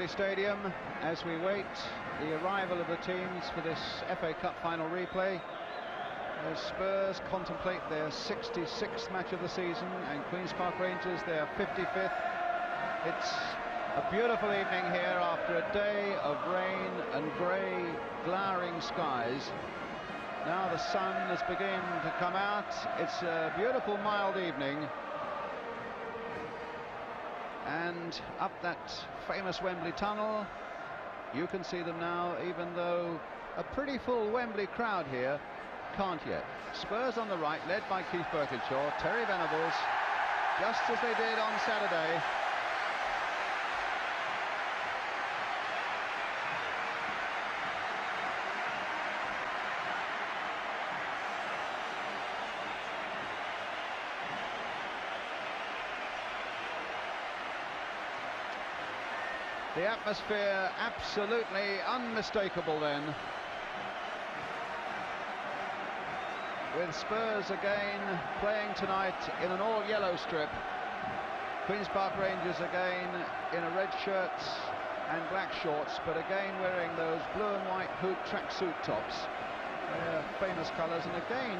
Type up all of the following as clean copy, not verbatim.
Stadium as we wait the arrival of the teams for this FA Cup final replay. As Spurs contemplate their 66th match of the season and Queen's Park Rangers their 55th. It's a beautiful evening here after a day of rain and grey, glowering skies. Now the sun is beginning to come out. It's a beautiful, mild evening. And up that famous Wembley tunnel, you can see them now, even though a pretty full Wembley crowd here can't yet. Spurs on the right, led by Keith Burkinshaw, Terry Venables, just as they did on Saturday. The atmosphere absolutely unmistakable then. With Spurs again playing tonight in an all-yellow strip. Queen's Park Rangers again in a red shirts and black shorts, but again wearing those blue and white hoop tracksuit tops. Their famous colours, and again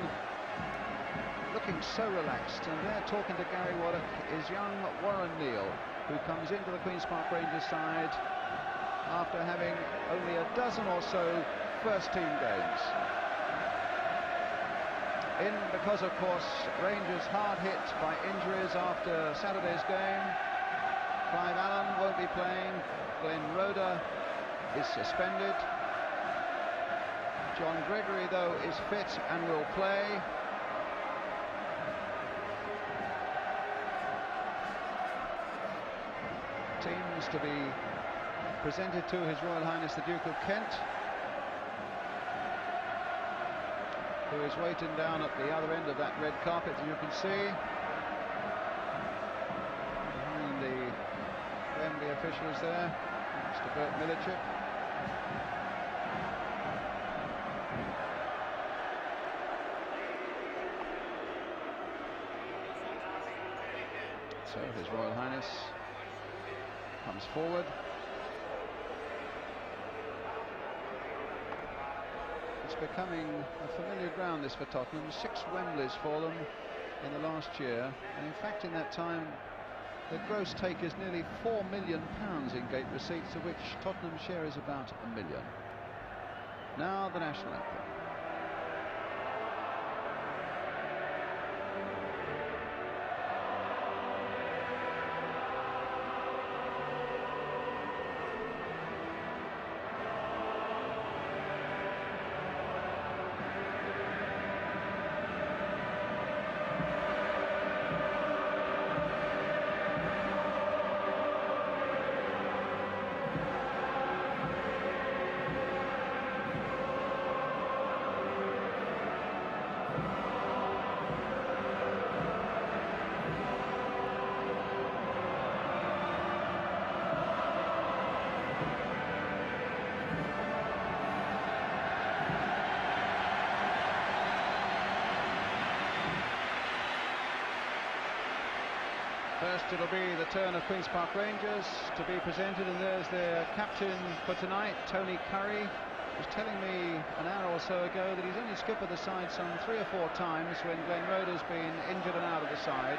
looking so relaxed. And there, talking to Gary Waddock, is young Warren Neal, who comes into the Queen's Park Rangers side after having only a dozen or so first-team games. In because, of course, Rangers hard hit by injuries after Saturday's game. Clive Allen won't be playing. Glenn Rhoda is suspended. John Gregory, though, is fit and will play. Teams to be presented to His Royal Highness the Duke of Kent, who is waiting down at the other end of that red carpet, as you can see. Behind the Wembley officials there, Mr. Bert Millichip. So His Royal Highness comes forward. It's becoming a familiar ground, this, for Tottenham. 6 Wembleys for them in the last year, and in fact in that time the gross take is nearly £4 million in gate receipts, of which Tottenham's share is about £1 million. Now the national anthem. First it'll be the turn of Queen's Park Rangers to be presented, and there's their captain for tonight, Tony Curry, who's telling me an hour or so ago that he's only skippered the side some 3 or 4 times when Glenn Rhoda's been injured and out of the side,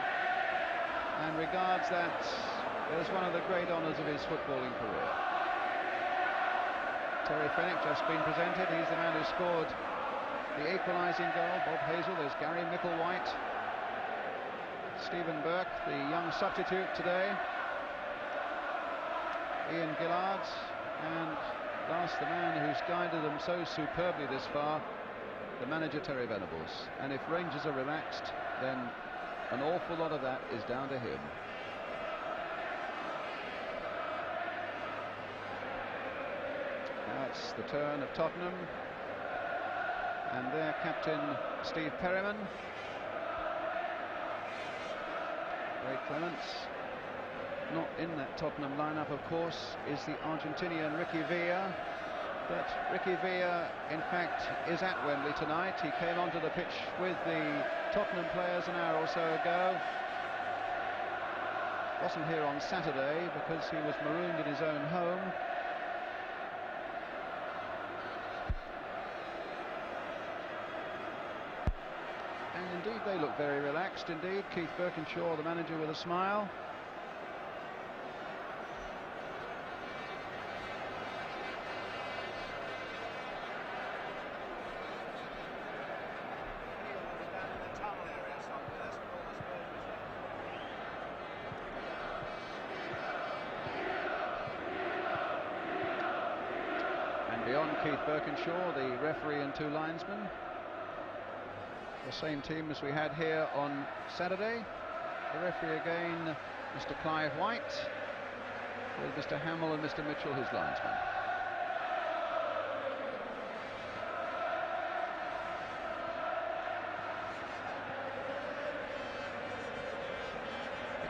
and regards that as one of the great honours of his footballing career. Terry Fennec just been presented. He's the man who scored the equalising goal. Bob Hazel. There's Gary-Mikkel White. Stephen Burke, the young substitute today. Ian Guillard, and last, the man who's guided them so superbly this far, the manager Terry Venables. And if Rangers are relaxed, then an awful lot of that is down to him. Now it's the turn of Tottenham, and their captain Steve Perryman. Clements. Not in that Tottenham lineup, of course, is the Argentinian Ricky Villa, but Ricky Villa in fact is at Wembley tonight. He came onto the pitch with the Tottenham players an hour or so ago. Wasn't here on Saturday because he was marooned in his own home. indeed, they look very relaxed indeed. Keith Birkinshaw, the manager, with a smile. Beyond Keith Birkinshaw, the referee and 2 linesmen. The same team as we had here on Saturday. The referee again, Mr. Clive White, with Mr. Hamill and Mr. Mitchell, his linesman.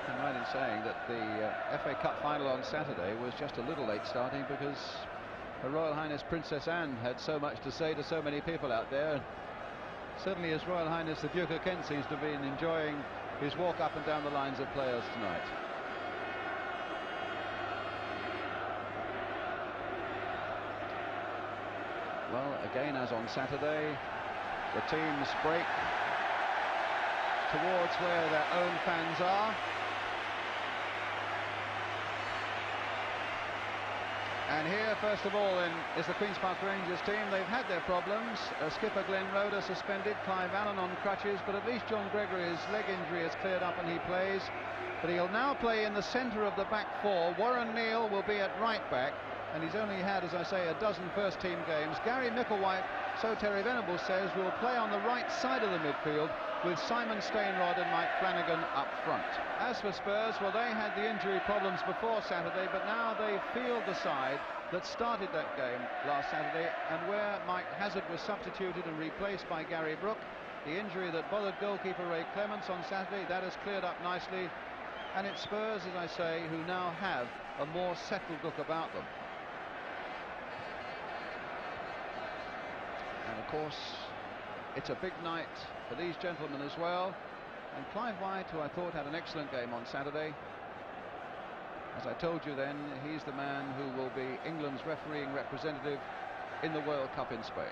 I'm right in saying that the FA Cup final on Saturday was just a little late starting because Her Royal Highness Princess Anne had so much to say to so many people out there. Certainly His Royal Highness the Duke of Kent seems to have been enjoying his walk up and down the lines of players tonight. Well, again, as on Saturday, the teams break towards where their own fans are. And here, first of all, then, is the Queen's Park Rangers team. They've had their problems. Skipper Glenn Rhoda suspended, Clive Allen on crutches, but at least John Gregory's leg injury is cleared up and he plays. But he'll now play in the centre of the back 4. Warren Neal will be at right back, and he's only had, as I say, a dozen first-team games. Gary-Mikkel, so Terry Venables says, will play on the right side of the midfield with Simon Stainrod and Mike Flanigan up front. As for Spurs, well, they had the injury problems before Saturday, but now they field the side that started that game last Saturday, and where Mike Hazard was substituted and replaced by Gary Brooke. The injury that bothered goalkeeper Ray Clements on Saturday, that has cleared up nicely, and it's Spurs, as I say, who now have a more settled look about them. And of course, it's a big night for these gentlemen as well. And Clive White, who I thought had an excellent game on Saturday, as I told you then, he's the man who will be England's refereeing representative in the World Cup in Spain.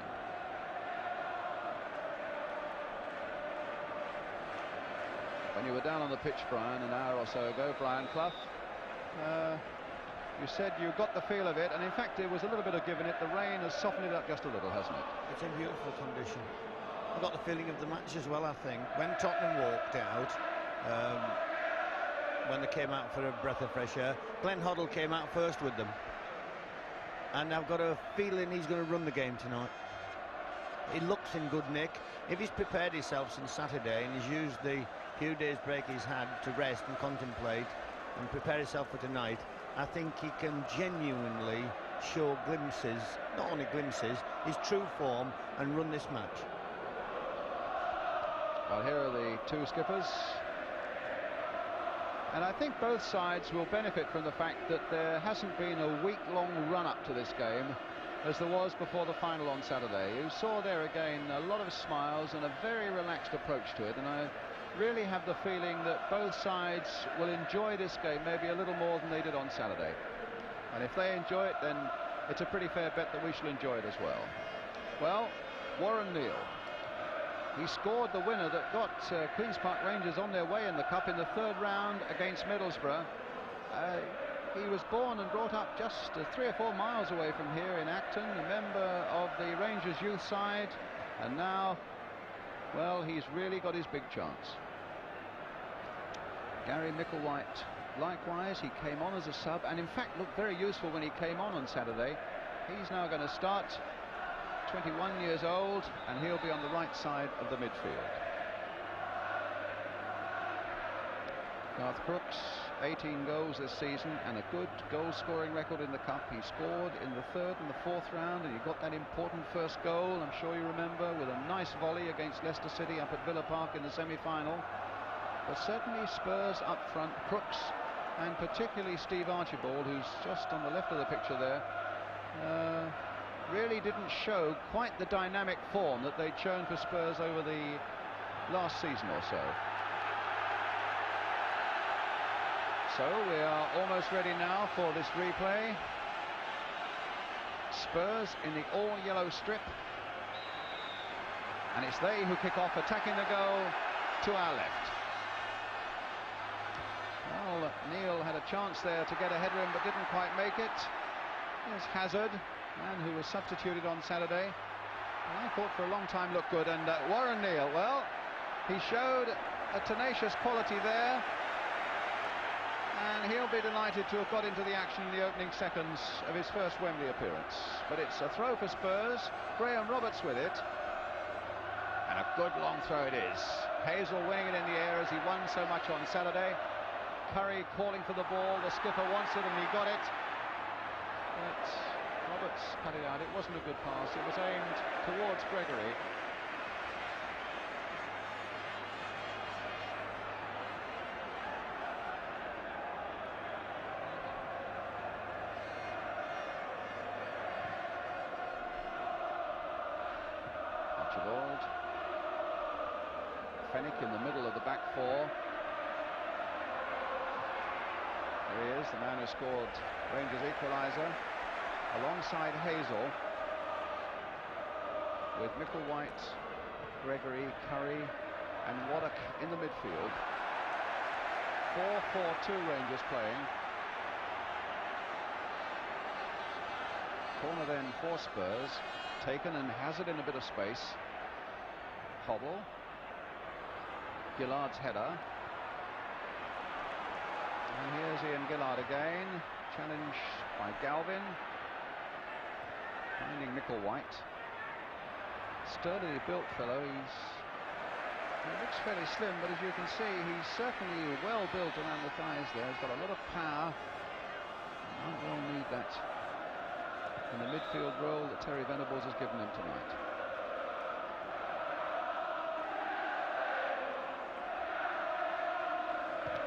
When you were down on the pitch, Brian, an hour or so ago, Brian Clough, you said you got the feel of it, and in fact there was a little bit of giving it. The rain has softened it up just a little, hasn't it? It's in beautiful condition. I got the feeling of the match as well, I think. When Tottenham walked out, when they came out for a breath of fresh air, Glenn Hoddle came out first with them. And I've got a feeling he's going to run the game tonight. He looks in good nick. If he's prepared himself since Saturday and he's used the few days break he's had to rest and contemplate and prepare himself for tonight, I think he can genuinely show glimpses, not only glimpses, his true form, and run this match. Well, here are the 2 skippers. And I think both sides will benefit from the fact that there hasn't been a week-long run-up to this game as there was before the final on Saturday. You saw there again a lot of smiles and a very relaxed approach to it, and I really have the feeling that both sides will enjoy this game maybe a little more than they did on Saturday. And if they enjoy it, then it's a pretty fair bet that we shall enjoy it as well. Well, Warren Neal. He scored the winner that got Queen's Park Rangers on their way in the Cup in the 3rd round against Middlesbrough. He was born and brought up just 3 or 4 miles away from here in Acton, a member of the Rangers youth side, and now, well, he's really got his big chance. Gary-Mikkel White, likewise, he came on as a sub and in fact looked very useful when he came on Saturday. He's now going to start, 21 years old, and he'll be on the right side of the midfield. Garth Crooks, 18 goals this season and a good goal-scoring record in the Cup. He scored in the 3rd and the 4th round, and he got that important first goal, I'm sure you remember, with a nice volley against Leicester City up at Villa Park in the semi-final. But certainly Spurs up front, Crooks, and particularly Steve Archibald, who's just on the left of the picture there, really didn't show quite the dynamic form that they'd shown for Spurs over the last season or so. So we are almost ready now for this replay. Spurs in the all-yellow strip, and it's they who kick off, attacking the goal. to our left. Well, Neil had a chance there to get a header in but didn't quite make it. Here's Hazard, man who was substituted on Saturday. And I thought for a long time looked good. And Warren Neil, well, he showed a tenacious quality there. And he'll be delighted to have got into the action in the opening seconds of his first Wembley appearance. But it's a throw for Spurs. Graham Roberts with it. And a good long throw it is. Hazel winning it in the air as he won so much on Saturday. Curry calling for the ball. The skipper wants it and he got it. But Roberts cut it out. It wasn't a good pass. It was aimed towards Gregory. Archibald. Fennec in the middle of the back four. There he is, the man who scored Rangers' equaliser, alongside Hazel, with Micklewhite, Gregory, Curry and Oughta in the midfield. 4-4-2 Rangers playing. Corner then for Spurs, taken and Hazard in a bit of space. Hoddle. Guillard's header. And here's Ian Guillard again, challenged by Galvin, finding Micklewhite. Sturdily built fellow, he looks fairly slim, but as you can see, he's certainly well built around the thighs there. He's got a lot of power. Might well need that in the midfield role that Terry Venables has given him tonight.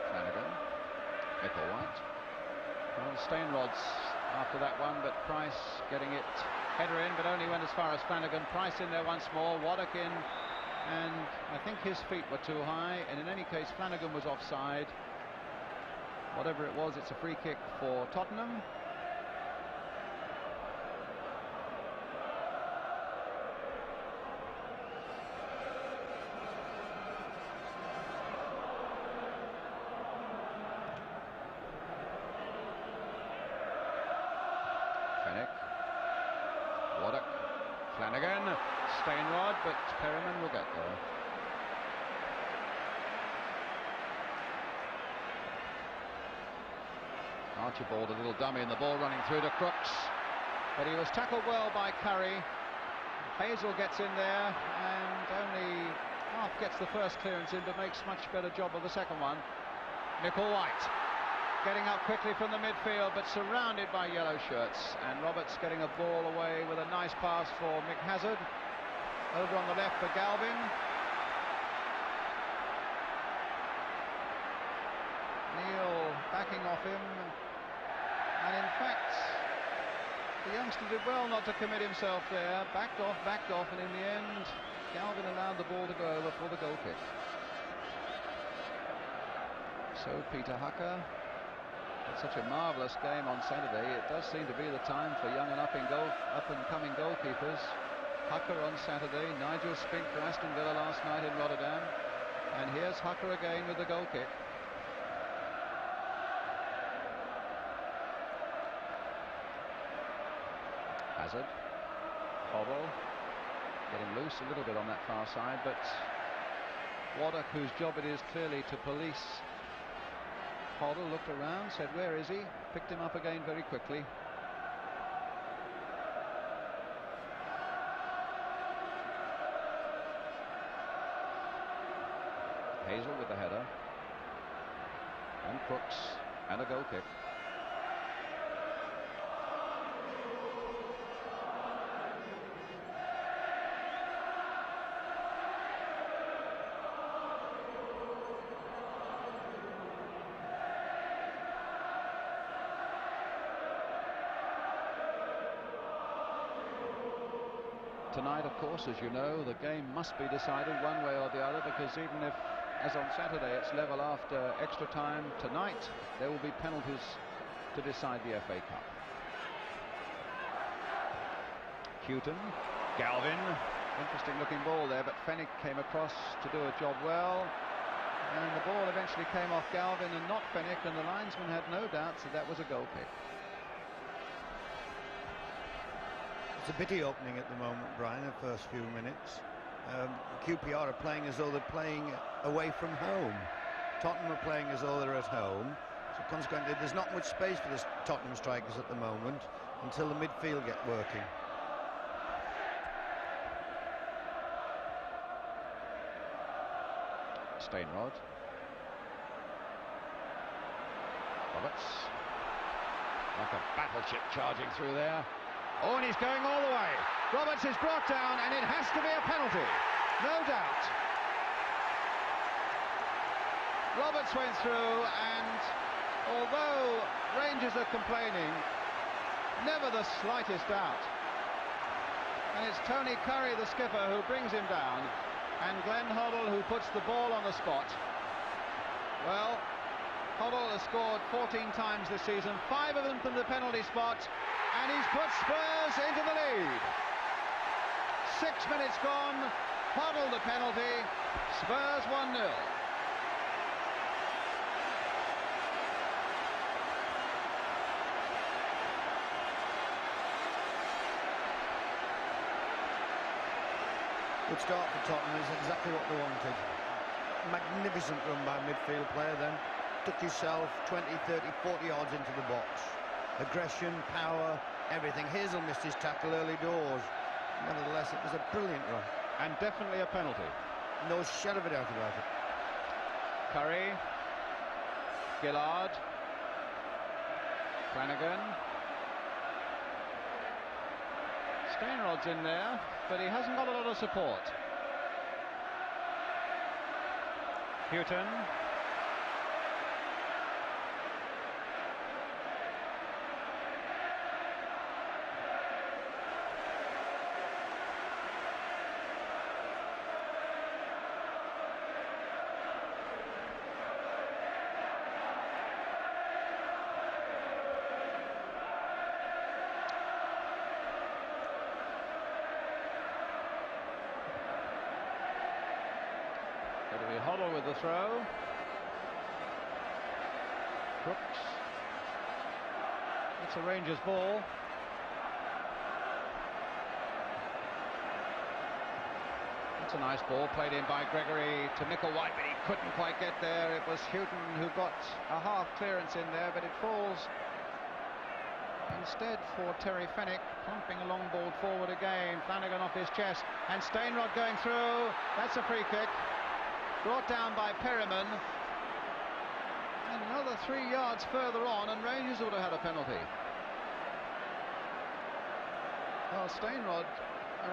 Flanigan. Micklewhite. Well, Stane rods after that one, but Price getting it header in, but only went as far as Flanigan. Price in there once more, Oughta in, and I think his feet were too high, and in any case Flanigan was offside. Whatever it was, it's a free kick for Tottenham. Fennec, Oughta, Flanigan, Stane rod, but Perriman will get there. Archibald, a little dummy, and the ball running through to Crooks, but he was tackled well by Curry. Hazel gets in there and only half gets the first clearance in, but makes much better job of the second one. Micklewhite getting up quickly from the midfield, but surrounded by yellow shirts, and Roberts getting a ball away with a nice pass for Mick Hazard. Over on the left for Galvin. Neil backing off him, and in fact the youngster did well not to commit himself there. Backed off, and in the end Galvin allowed the ball to go over for the goal kick. So Peter Hucker had such a marvellous game on Saturday. It does seem to be the time for young and up-and-coming goalkeepers. Hucker on Saturday, Nigel Spink for Aston Villa last night in Rotterdam, and here's Hucker again with the goal kick. Hazard, Hoddle, getting loose a little bit on that far side, but Oughta, whose job it is clearly to police Hoddle, looked around, said where is he, picked him up again very quickly. Hazel with the header, and Crooks, and a goal kick. Tonight, of course, as you know, the game must be decided one way or the other, because even if, as on Saturday, it's level after extra time, tonight there will be penalties to decide the FA Cup. Hughton Galvin, interesting looking ball there, but Fennec came across to do a job well, and the ball eventually came off Galvin and not Fennec, and the linesman had no doubts that was a goal kick. It's a bitty opening at the moment, Brian, the first few minutes. QPR are playing as though they're playing away from home. Tottenham are playing as though they're at home. So consequently, there's not much space for the Tottenham strikers at the moment until the midfield get working. Stane Roberts. Like a battleship charging through there. Oh, and he's going all the way. Roberts is brought down, and it has to be a penalty. No doubt. Roberts went through, and although Rangers are complaining, never the slightest doubt. And it's Tony Curry, the skipper, who brings him down, and Glenn Hoddle, who puts the ball on the spot. Well, Hoddle has scored 14 times this season, 5 of them from the penalty spot, and he's put Spurs into the lead. 6 minutes gone, Hoddle the penalty, Spurs 1-0. Good start for Tottenham, is exactly what they wanted. Magnificent run by midfield player then. Took himself 20, 30, 40 yards into the box. Aggression, power, everything. Hazel missed his tackle early doors. Nevertheless, it was a brilliant run. And definitely a penalty. No shadow of a doubt about it. Curry, Guillard, Flanigan. Stane in there, but he hasn't got a lot of support. Hughton. Hoddle with the throw. Crooks. It's a Rangers ball. It's a nice ball played in by Gregory-Mikkel, but he couldn't quite get there. It was Hughton who got a half clearance in there, but it falls instead for Terry Fennec, plumping a long ball forward again. Flanigan off his chest, and Stane going through. That's a free kick. Brought down by Perriman, and another 3 yards further on, and Rangers would have had a penalty. Well, Stane, I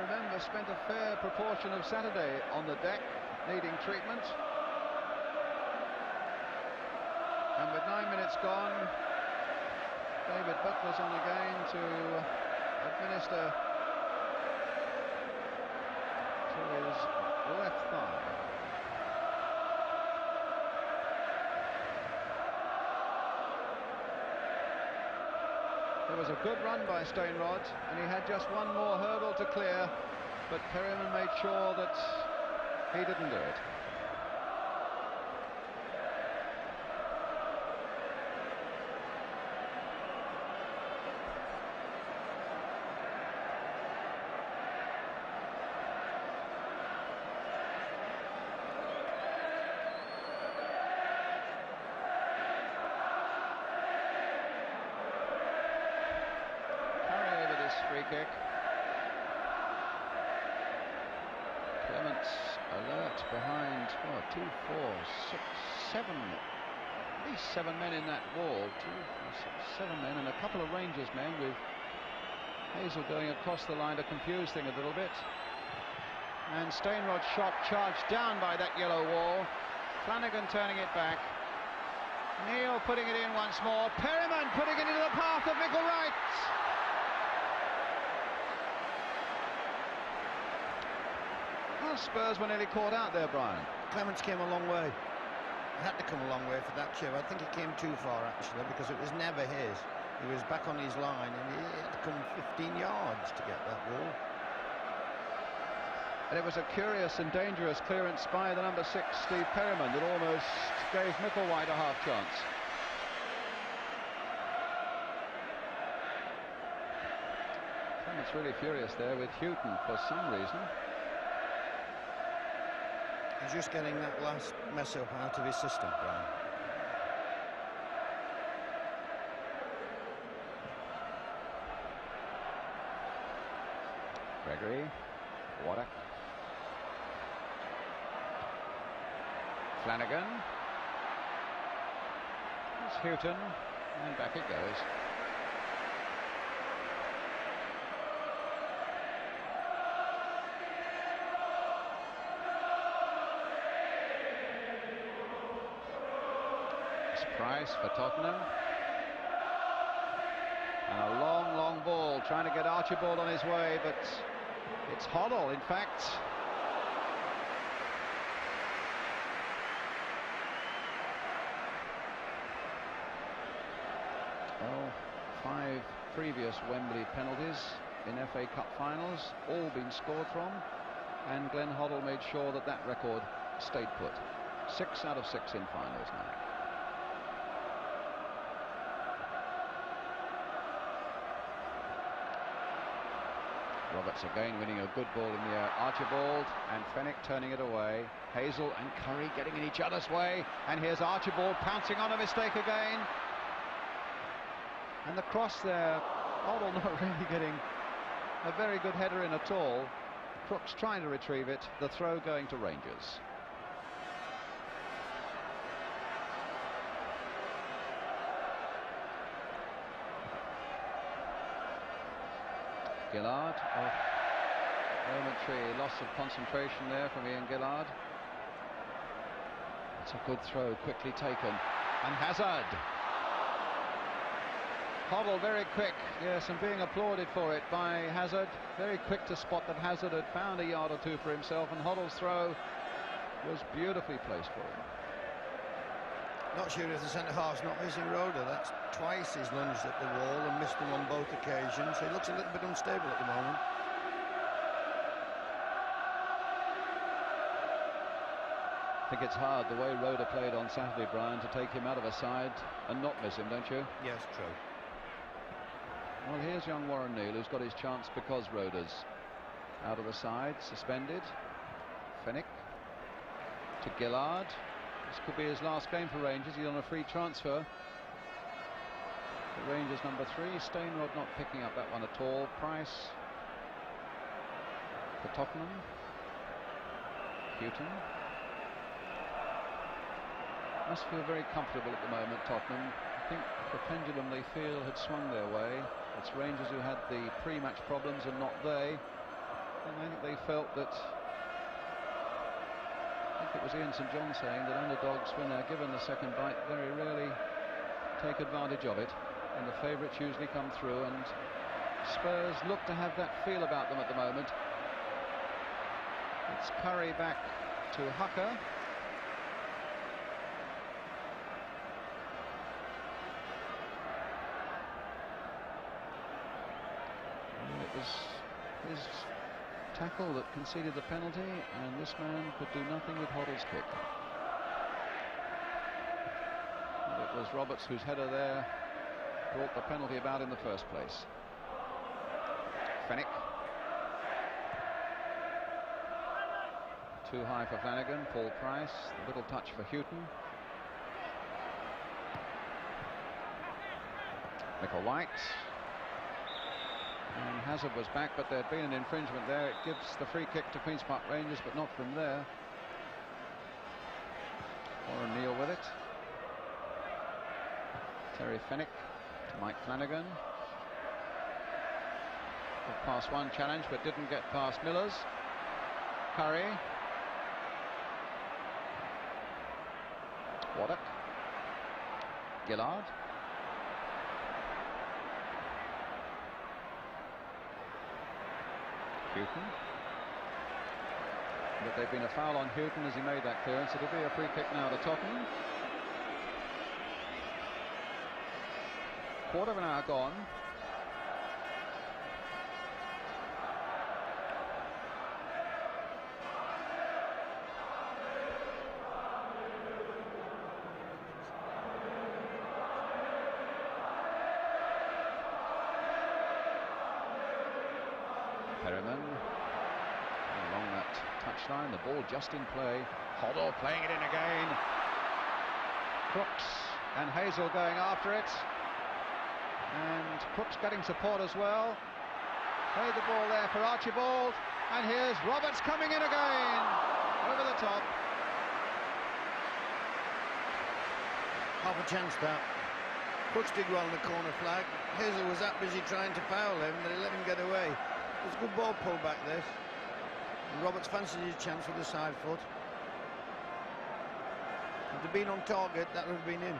remember, spent a fair proportion of Saturday on the deck, needing treatment. And with 9 minutes gone, David Butler's on again to administer to his left thigh. It was a good run by Stane, and he had just one more hurdle to clear, but Perryman made sure that he didn't do it. Kick. Clements alert behind 2, 4, 6, 7, at least 7 men in that wall. 2, 4, 6, 7 men, and a couple of Rangers men, with Hazel going across the line to confuse things a little bit. And Stane shot charged down by that yellow wall. Flanigan turning it back. Neil putting it in once more. Perryman putting it into the path of Mikkel Wright. Spurs were nearly caught out there, Brian. Clements came a long way. Had to come a long way for that chip. I think he came too far, actually, because it was never his. He was back on his line, and he had to come 15 yards to get that ball. And it was a curious and dangerous clearance by the number 6, Steve Perryman, that almost gave Micklewhite a half chance. Clements really furious there with Hughton for some reason. He's just getting that last mess up out of his system, Brian. Gregory, Oughta, Flanigan, it's Hughton, and back it goes. Price for Tottenham, and a long ball trying to get Archibald on his way, but it's Hoddle, in fact. Well, 5 previous Wembley penalties in FA Cup finals, all been scored from, and Glenn Hoddle made sure that that record stayed put. 6 out of 6 in finals now. Roberts again winning a good ball in the air. Archibald and Fennec turning it away. Hazel and Curry getting in each other's way. And here's Archibald pouncing on a mistake again. And the cross there, Hoddle not really getting a very good header in at all. Crooks trying to retrieve it. The throw going to Rangers. Guillard, momentary loss of concentration there from Ian Guillard. It's a good throw, quickly taken, and Hazard. Hoddle very quick, yes, and being applauded for it by Hazard. Very quick to spot that Hazard had found a yard or two for himself, and Hoddle's throw was beautifully placed for him. Not sure if the centre-half's not missing Rhoda. That's twice he's lunged at the wall and missed them on both occasions. He looks a little bit unstable at the moment. I think it's hard the way Rhoda played on Saturday, Brian, to take him out of a side and not miss him, don't you? Yes, true. Well, here's young Warren Neal, who's got his chance because Rhoda's out of the side, suspended. Fennec to Guillard. This could be his last game for Rangers. He's on a free transfer. The Rangers number 3, Stane not picking up that one at all. Price for Tottenham. Hughton. Must feel very comfortable at the moment, Tottenham. I think the pendulum they feel had swung their way. It's Rangers who had the pre-match problems and not they. And I think they felt that, I think it was Ian St John saying that underdogs, when they're given the second bite, very rarely take advantage of it, and the favourites usually come through, and Spurs look to have that feel about them at the moment. It's Curry back to Hughton. It was his tackle that conceded the penalty, and this man could do nothing with Hoddle's kick. And it was Roberts whose header there brought the penalty about in the first place. Fennec. Too high for Flanigan. Paul Price. A little touch for Hughton. Micklewhite. And Hazard was back, but there had been an infringement there. It gives the free kick to Queen's Park Rangers, but not from there. Warren Neal with it. Terry Fennec to Mike Flanigan. Got past one challenge, but didn't get past Miller's. Curry. Oughta. Guillard. Hughton. But there'd been a foul on Hughton as he made that clearance. It'll be a free kick now to Tottenham. Quarter of an hour gone. Perryman along that touchline, the ball just in play. Hoddle playing it in again. Crooks and Hazel going after it, and Crooks getting support as well. Played the ball there for Archibald, and here's Roberts coming in again over the top. Half a chance that. Crooks did well in the corner flag. Hazel was that busy trying to foul him that he let him get away. It was a good ball pull back this. And Roberts fancied his chance with the side foot. If they'd been on target, that would have been in.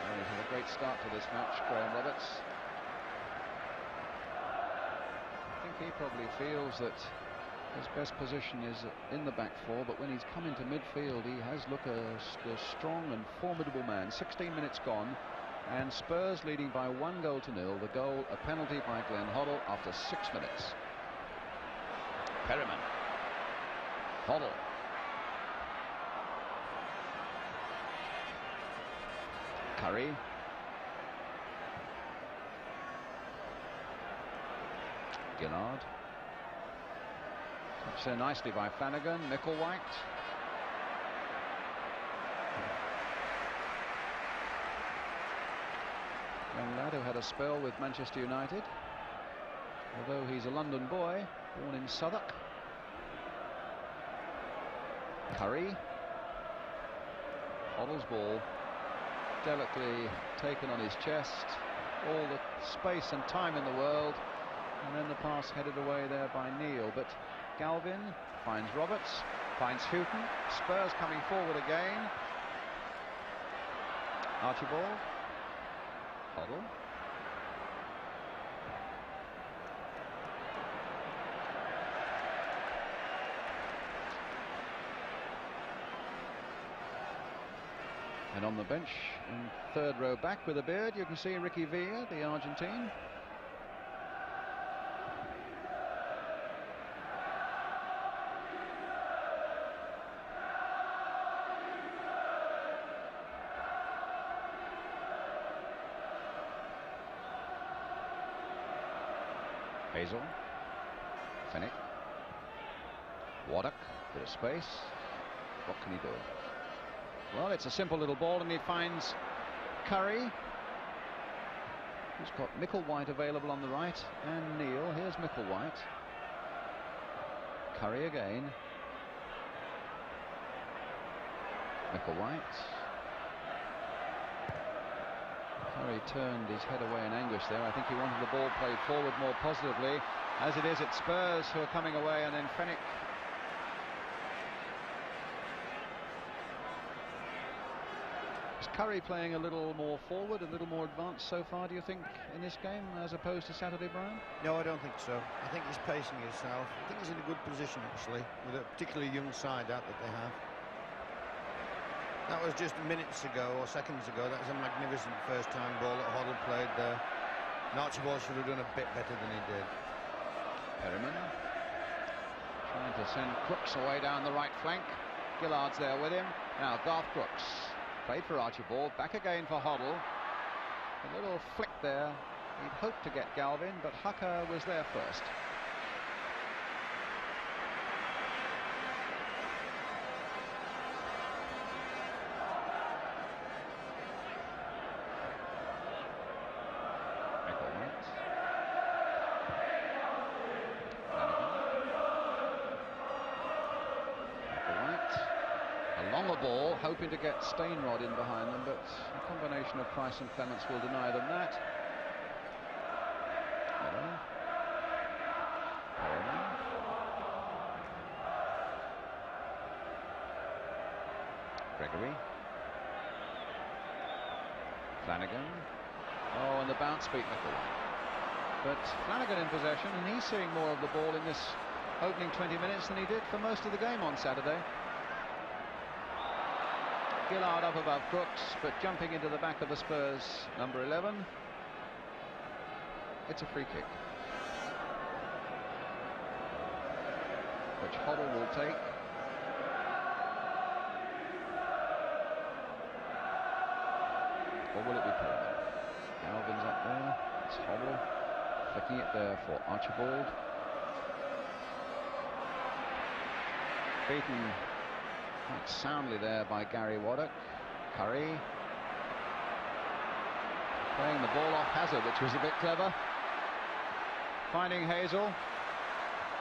Well, he's had a great start to this match, Graham Roberts. I think he probably feels that his best position is in the back four, but when he's come into midfield, he has looked a strong and formidable man. 16 minutes gone, and Spurs leading by 1-0. The goal, a penalty by Glenn Hoddle after 6 minutes. Perryman. Hoddle. Curry. Guillard. Touched so nicely by Flanigan. Micklewhite. Young lad who had a spell with Manchester United, although he's a London boy, born in Southwark. Curry. Hoddle's ball, delicately taken on his chest, all the space and time in the world, and then the pass headed away there by Neil. But Galvin finds Roberts, finds Hughton. Spurs coming forward again. Archibald. Hoddle. And on the bench, in third row back with a beard, you can see Ricky Villa, the Argentine. Hazel. Fennec. Oughta, bit of space. What can he do? Well, it's a simple little ball, and he finds Curry, who's got Micklewhite available on the right, and Neil. Here's Micklewhite. Curry again. Micklewhite. Curry turned his head away in anguish there. I think he wanted the ball played forward more positively. As it is, it's Spurs who are coming away, and then Fennec. Is Curry playing a little more forward, a little more advanced so far, do you think, in this game, as opposed to Saturday, Brian? No, I don't think so. I think he's pacing himself. I think he's in a good position, actually, with a particularly young side out that they have. That was just minutes ago or seconds ago. That was a magnificent first-time ball that Hoddle played there. And Archibald should have done a bit better than he did. Perryman trying to send Crooks away down the right flank. Guillard's there with him. Now Garth Crooks played for Archibald. Back again for Hoddle. A little flick there. He'd hoped to get Galvin, but Hucker was there first. Ball, hoping to get Stane in behind them, but a combination of Price and Clements will deny them that. Perriman. Gregory. Flanigan. Oh, and the bounce beat Micklewhite. But Flanigan in possession, and he's seeing more of the ball in this opening 20 minutes than he did for most of the game on Saturday. Guillard up above Crooks, but jumping into the back of the Spurs number 11. It's a free kick, which Hoddle will take. Or will it be Perriman? Galvin's up there. It's Hoddle flicking it there for Archibald. Beaten quite soundly there by Gary Waddock. Curry playing the ball off Hazard, which was a bit clever. Finding Hazel.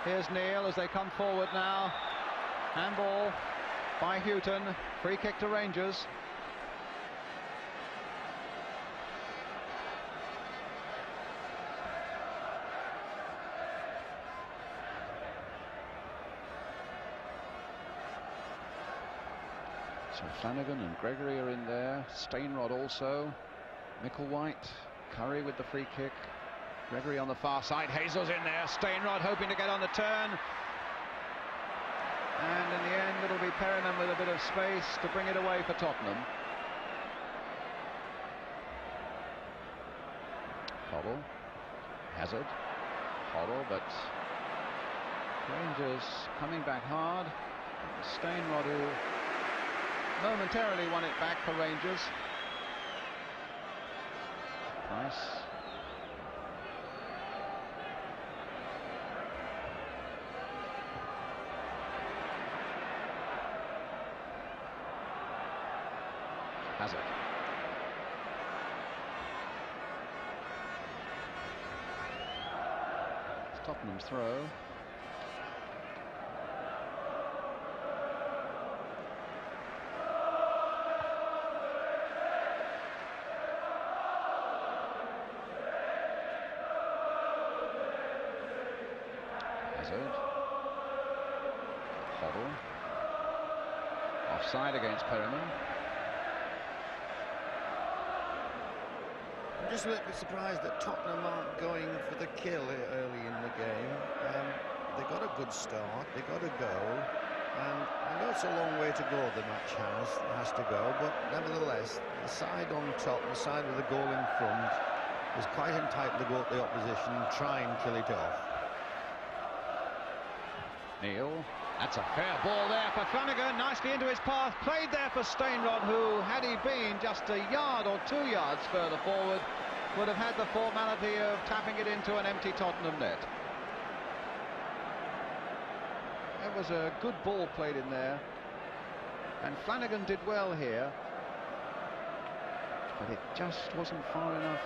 Here's Neil as they come forward now. Handball by Hughton. Free kick to Rangers. So Flanigan and Gregory are in there. Stane also. Micklewhite. Curry with the free kick. Gregory on the far side. Hazel's in there. Stane hoping to get on the turn. And in the end, it'll be Perryman with a bit of space to bring it away for Tottenham. Hoddle. Hazard. Hoddle, but Rangers coming back hard. Stane who momentarily won it back for Rangers. Price. Hazard. It's Tottenham's throw. Hazard. Hoddle. Offside against Perriman. I'm just a little bit surprised that Tottenham aren't going for the kill early in the game. They got a good start, they got a goal, and I know it's a long way to go, the match has to go, but nevertheless, the side on top, the side with the goal in front, is quite entitled to go at the opposition and try and kill it off. Neil, that's a fair ball there for Flanigan, nicely into his path, played there for Stane, who, had he been just a yard or 2 yards further forward, would have had the formality of tapping it into an empty Tottenham net. It was a good ball played in there, and Flanigan did well here, but it just wasn't far enough,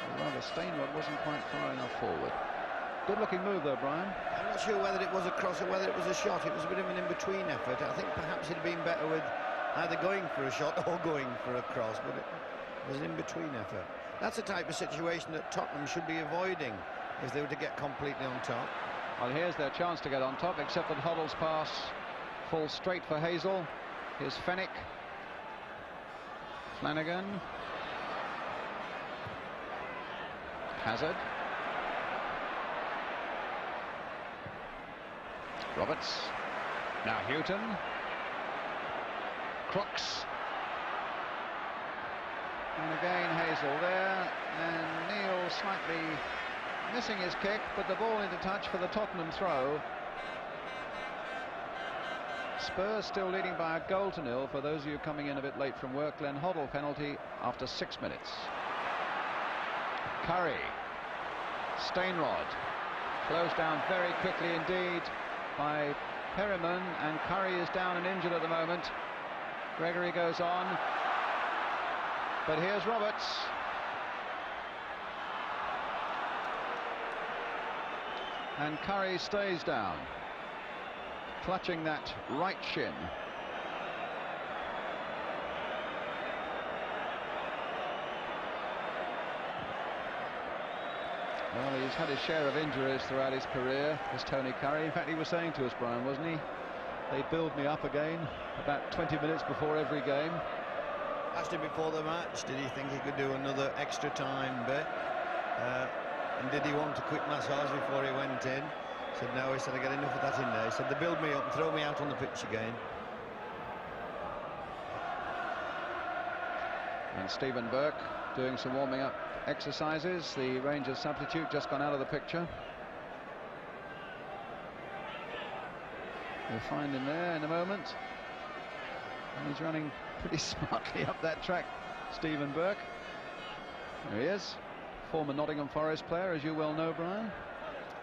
or rather Stane wasn't quite far enough forward. Good looking move though, Brian. I'm not sure whether it was a cross or whether it was a shot. It was a bit of an in-between effort. I think perhaps it'd been better with either going for a shot or going for a cross, but it was an in-between effort. That's the type of situation that Tottenham should be avoiding if they were to get completely on top. Well, here's their chance to get on top, except that Hoddle's pass falls straight for Hazel. Here's Fennec. Flanigan. Hazard. Roberts. Now Hughton. Crooks. And again Hazel there, and Neil slightly missing his kick, but the ball into touch for the Tottenham throw. Spurs still leading by a goal to nil. For those of you coming in a bit late from work, Glenn Hoddle penalty after 6 minutes. Curry. Stainrod. Closed down very quickly indeed by Perryman, and Curry is down and injured at the moment. Gregory goes on, but here's Roberts. And Curry stays down, clutching that right shin. Well, he's had his share of injuries throughout his career, this Tony Curry. In fact, he was saying to us, Brian, wasn't he? They build me up again about 20 minutes before every game. Asked him before the match, did he think he could do another extra time bit? And did he want a quick massage before he went in? Said no, he said I get enough of that in there. He said they build me up and throw me out on the pitch again. And Stephen Burke doing some warming up exercises. The Rangers substitute just gone out of the picture. We'll find him there in a moment. And he's running pretty smartly up that track, Stephen Burke. There he is. former Nottingham Forest player, as you well know, Brian.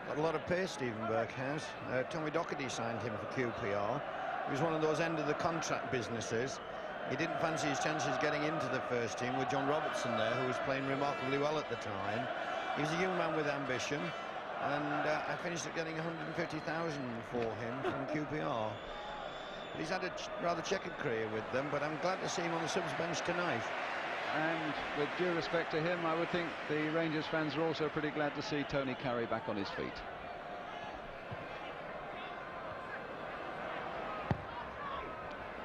Got a lot of pace, Stephen Burke has. Tommy Docherty signed him for QPR. He was one of those end of the contract businesses. He didn't fancy his chances getting into the first team with John Robertson there, who was playing remarkably well at the time. He was a young man with ambition, and I finished at getting 150,000 for him from QPR. But he's had a rather checkered career with them, but I'm glad to see him on the subs bench tonight. And with due respect to him, I would think the Rangers fans are also pretty glad to see Tony Carey back on his feet.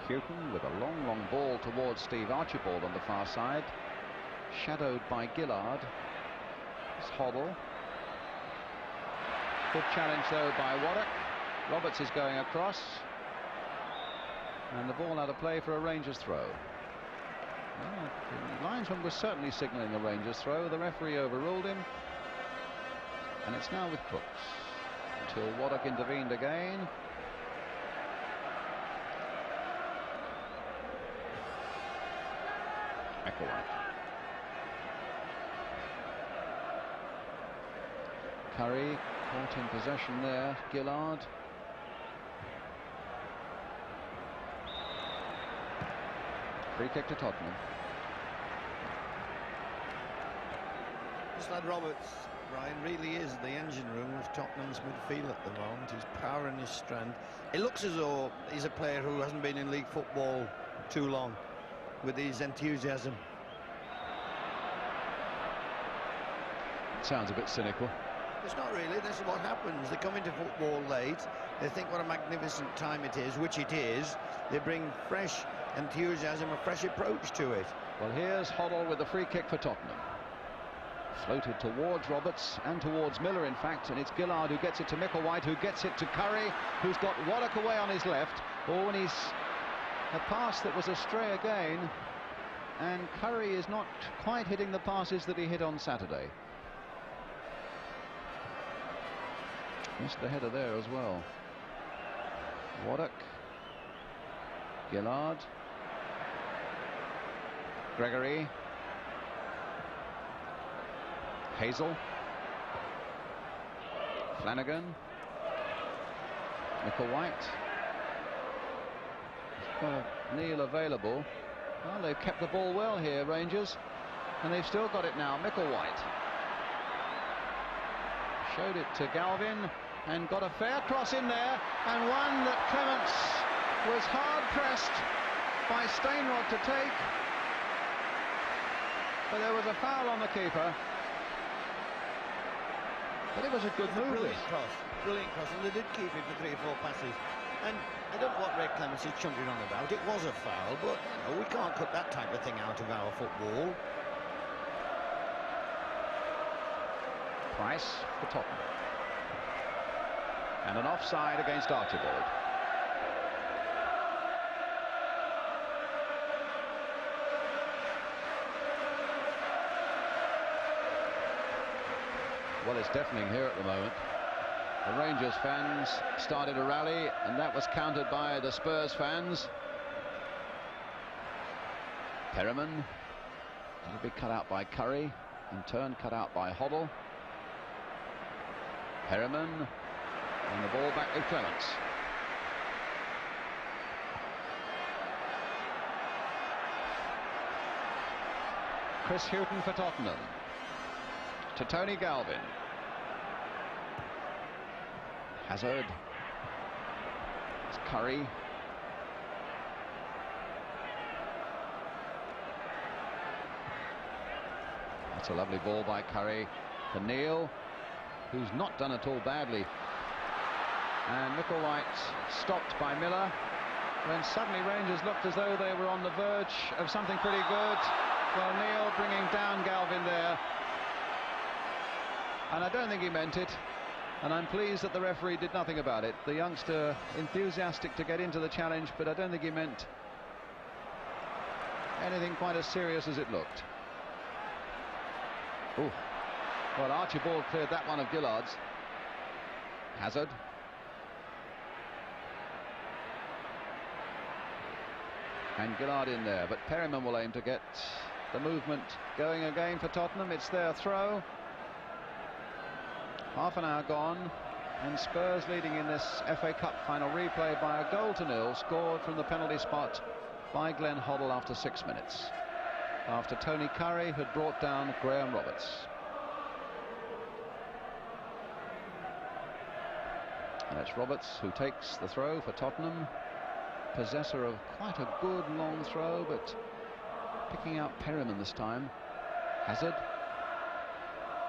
Hughton with a long ball towards Steve Archibald on the far side, shadowed by Guillard. It's Hoddle. Good challenge though by Oughta. Roberts is going across, and the ball out of play for a Rangers throw. Well, the linesman was certainly signalling a Rangers throw. The referee overruled him, and it's now with Crooks until Oughta intervened again. Curry caught in possession there. Guillard. Free kick to Tottenham. This lad Roberts, Ryan, really is the engine room of Tottenham's midfield at the moment. His power and his strength. It looks as though he's a player who hasn't been in league football too long, with his enthusiasm. It sounds a bit cynical. It's not really. This is what happens. They come into football late. They think what a magnificent time it is, which it is. They bring fresh enthusiasm, a fresh approach to it. Well, here's Hoddle with the free kick for Tottenham. Floated towards Roberts and towards Miller, in fact, and it's Guillard who gets it to Micklewhite, who gets it to Curry, who's got Waddock away on his left. Oh, and he's a pass that was astray again, and Curry is not quite hitting the passes that he hit on Saturday. Missed the header there as well. Waddock, Guillard, Gregory, Hazel, Flanigan, Micklewhite. He's got a Neil available. Well, they've kept the ball well here, Rangers, and they've still got it now. Micklewhite showed it to Galvin and got a fair cross in there, and one that Clements was hard pressed by Stane to take, but there was a foul on the keeper. But it was a good move. Brilliant cross, and they did keep it for 3 or 4 passes. And I don't know what Ray Clements is chuntering on about. It was a foul, but you know, we can't cut that type of thing out of our football. Price for Tottenham. And an offside against Archibald. Well, it's deafening here at the moment. The Rangers fans started a rally, and that was countered by the Spurs fans. Perriman, a big cut out by Curry, in turn cut out by Hoddle. Perryman, and the ball back with Clements. Chris Hughton for Tottenham. To Tony Galvin. Hazard. It's Curry. That's a lovely ball by Curry to Neil, who's not done at all badly. And Micklewhite stopped by Miller, when suddenly Rangers looked as though they were on the verge of something pretty good. Well, Neil bringing down Galvin there, and I don't think he meant it, and I'm pleased that the referee did nothing about it. The youngster enthusiastic to get into the challenge, but I don't think he meant anything quite as serious as it looked. Ooh. Well, Archibald cleared that one of Guillard's. Hazard. And Guillard in there, but Perryman will aim to get the movement going again for Tottenham. It's their throw. Half an hour gone, and Spurs leading in this FA Cup final replay by a 1-0, scored from the penalty spot by Glenn Hoddle after 6 minutes, after Tony Curry had brought down Graham Roberts. That's Roberts who takes the throw for Tottenham. Possessor of quite a good long throw, but picking out Perryman this time. Hazard.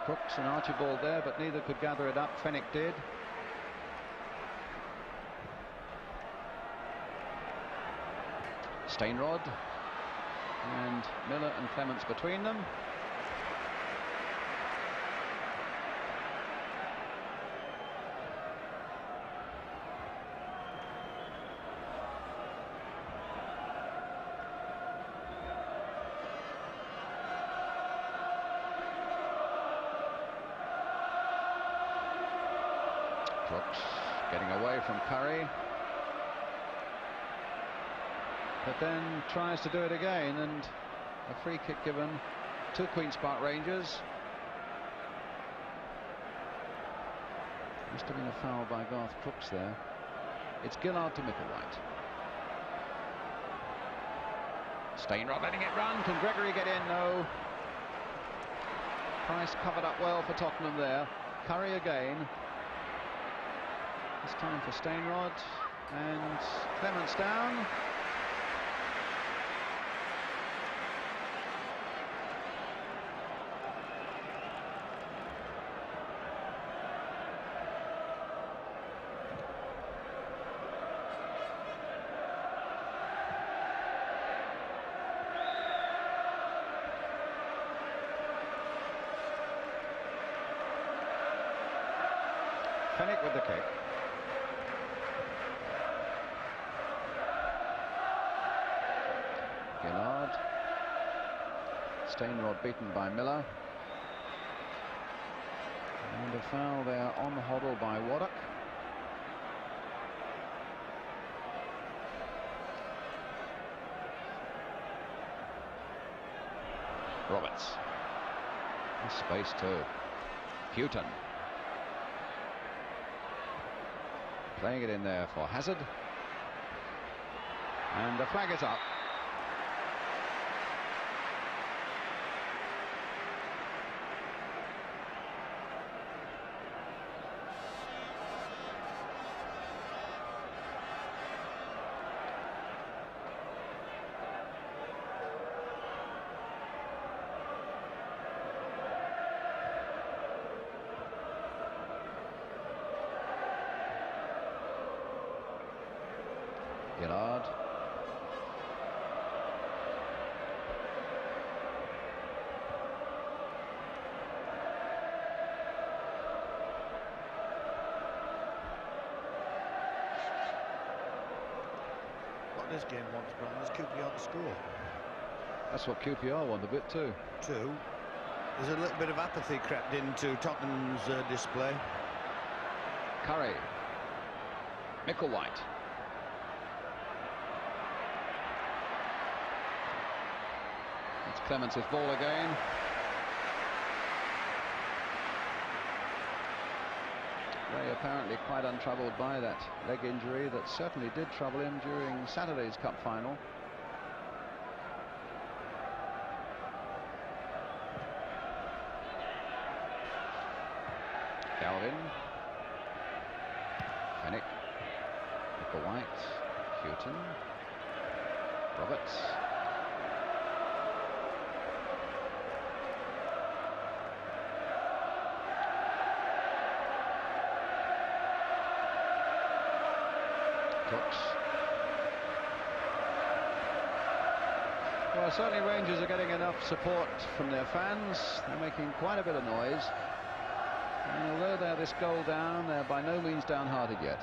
Crooks and Archibald there, but neither could gather it up. Fennec did. Stane and Miller and Clements between them. Crooks getting away from Curry, but then tries to do it again, and a free kick given to Queen's Park Rangers. Must have been a foul by Garth Crooks there. It's Guillard to Micklewhite. Stane letting it run. Can Gregory get in? No. Price covered up well for Tottenham there. Curry again. This time for Stane, and Clements down. Fennec with the kick. Guillard. Stane beaten by Miller. And a foul there on Hoddle by Oughta. Roberts. Space too. Hughton. Playing it in there for Hazard. And the flag is up. Guillard. What this game wants, Brian, is QPR to score. That's what QPR want a bit too. There's a little bit of apathy crept into Tottenham's display. Curry. Micklewhite. It's Clements' ball again. Ray apparently quite untroubled by that leg injury that certainly did trouble him during Saturday's cup final. Galvin. Fennec. Micklewhite. Hughton. Roberts. Crooks. Well, certainly Rangers are getting enough support from their fans. They're making quite a bit of noise. And although they're this goal down, they're by no means downhearted yet.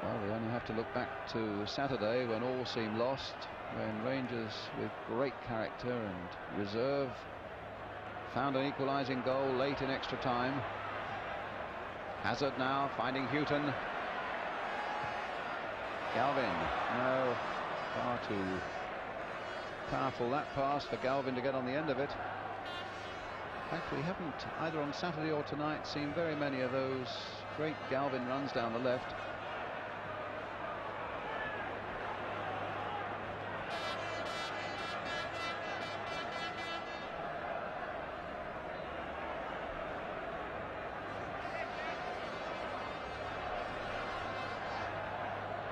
Well, we only have to look back to Saturday when all seemed lost, when Rangers, with great character and reserve, found an equalising goal late in extra time. Hazard now finding Hughton. Galvin, no. Far too powerful that pass for Galvin to get on the end of it. In fact, we haven't, either on Saturday or tonight, seen very many of those great Galvin runs down the left.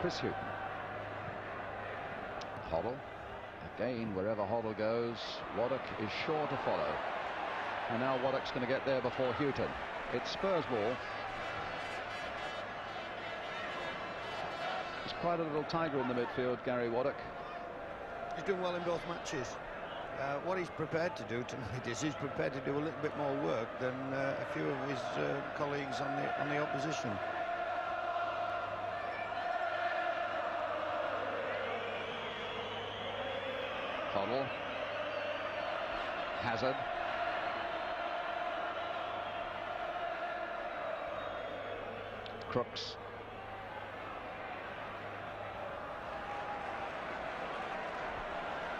Hughton. Hoddle. Again, wherever Hoddle goes, Waddock is sure to follow. And now Waddock's going to get there before Hughton. It's Spurs ball. He's quite a little tiger in the midfield, Gary Waddock. He's doing well in both matches. What he's prepared to do tonight is he's prepared to do a little bit more work than a few of his colleagues on the opposition. Hoddle. Hazard. Crooks.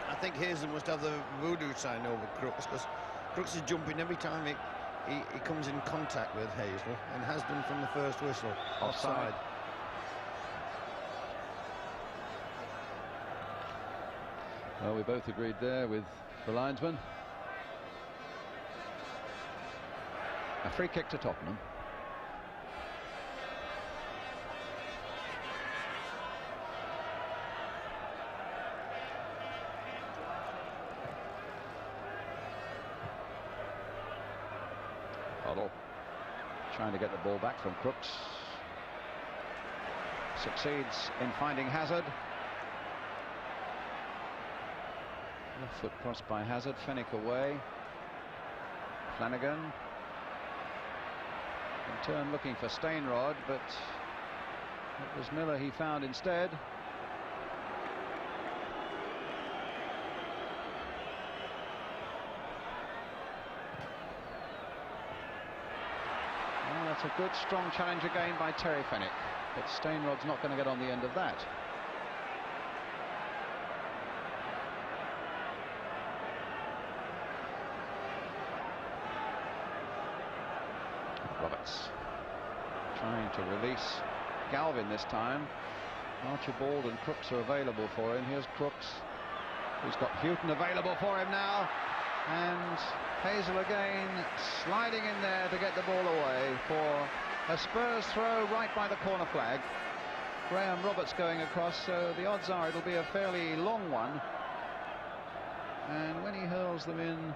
I think Hazel must have the voodoo sign over Crooks, because Crooks is jumping every time he comes in contact with Hazel, and has done from the first whistle. Offside. Well, we both agreed there with the linesman. A free kick to Tottenham. Hoddle trying to get the ball back from Crooks. Succeeds in finding Hazard. Left foot crossed by Hazard. Fennec away. Flanigan. In turn looking for Stane, but it was Miller he found instead. Well, that's a good strong challenge again by Terry Fennec, but Stainrod's not going to get on the end of that. Trying to release Galvin this time. Archibald and Crooks are available for him. Here's Crooks. He's got Hughton available for him now. And Hazel again sliding in there to get the ball away for a Spurs throw right by the corner flag. Graham Roberts going across, so the odds are it'll be a fairly long one. And when he hurls them in,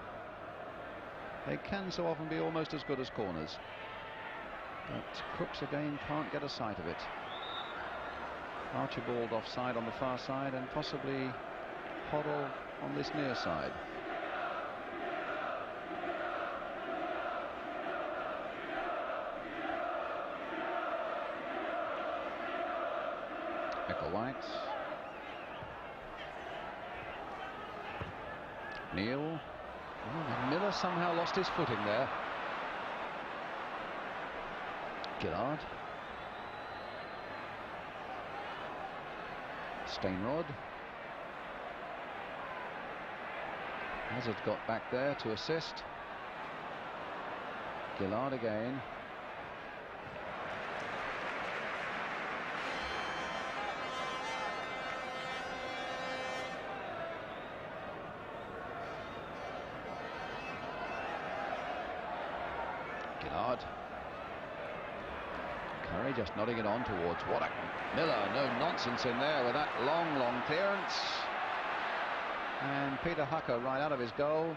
they can so often be almost as good as corners. But Crooks again can't get a sight of it. Archibald offside on the far side, and possibly Hoddle on this near side. White. Neil. Oh, Miller somehow lost his footing there. Guillard. Stainrod. Hazard got back there to assist. Guillard again. Guillard. Curry just nodding it on towards Waddock. Miller, no nonsense in there with that long clearance. And Peter Hucker right out of his goal,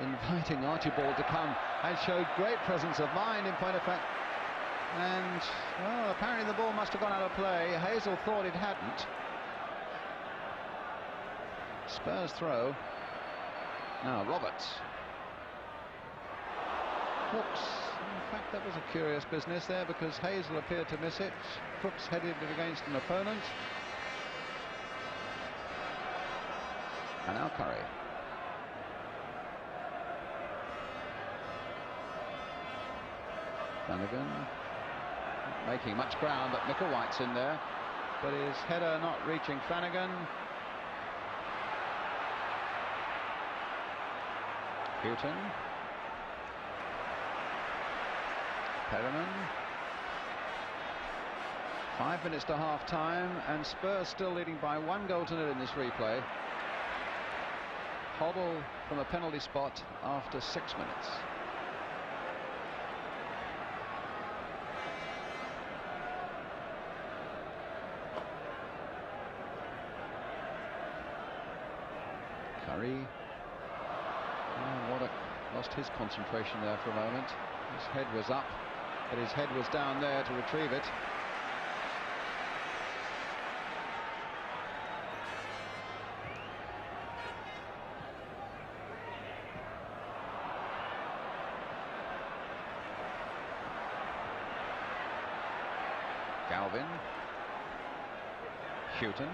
inviting Archibald to come, and showed great presence of mind in point of fact. And, well, apparently the ball must have gone out of play. Hazel thought it hadn't. Spurs throw. Now Roberts. Crooks. In fact, that was a curious business there, because Hazel appeared to miss it. Crooks headed it against an opponent. And now Curry. Flanigan making much ground, but Micklewhite's in there. But his header not reaching Flanigan. Hughton. Perryman. 5 minutes to half time, and Spurs still leading by 1-0 in this replay. Hoddle from a penalty spot after 6 minutes. Curry. Oh, Waddock lost his concentration there for a moment. His head was up, but his head was down there to retrieve it. Galvin. Hughton.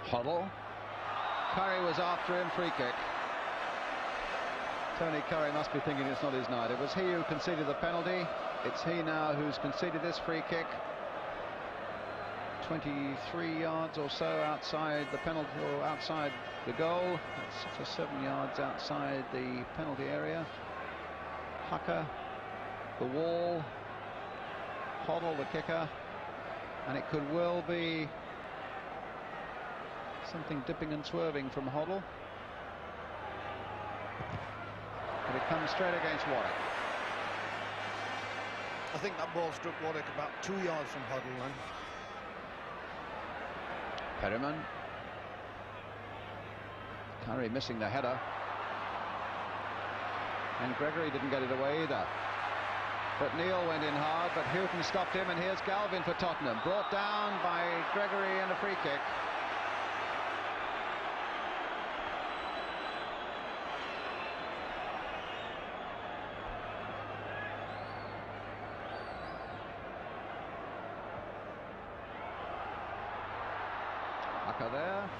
Hoddle. Curry was after him, free kick. Tony Curry must be thinking it's not his night. It was he who conceded the penalty. It's he now who's conceded this free kick. 23 yards or so outside the penalty, or outside the goal. That's 6 or 7 yards outside the penalty area. Hucker, the wall. Hoddle, the kicker. And it could well be something dipping and swerving from Hoddle. But it comes straight against Waddock. I think that ball struck Waddock about 2 yards from Hoddle then. Perryman. Curry missing the header. And Gregory didn't get it away either. But Neil went in hard, but Hughton stopped him, and here's Galvin for Tottenham. Brought down by Gregory and a free kick. Oughta there.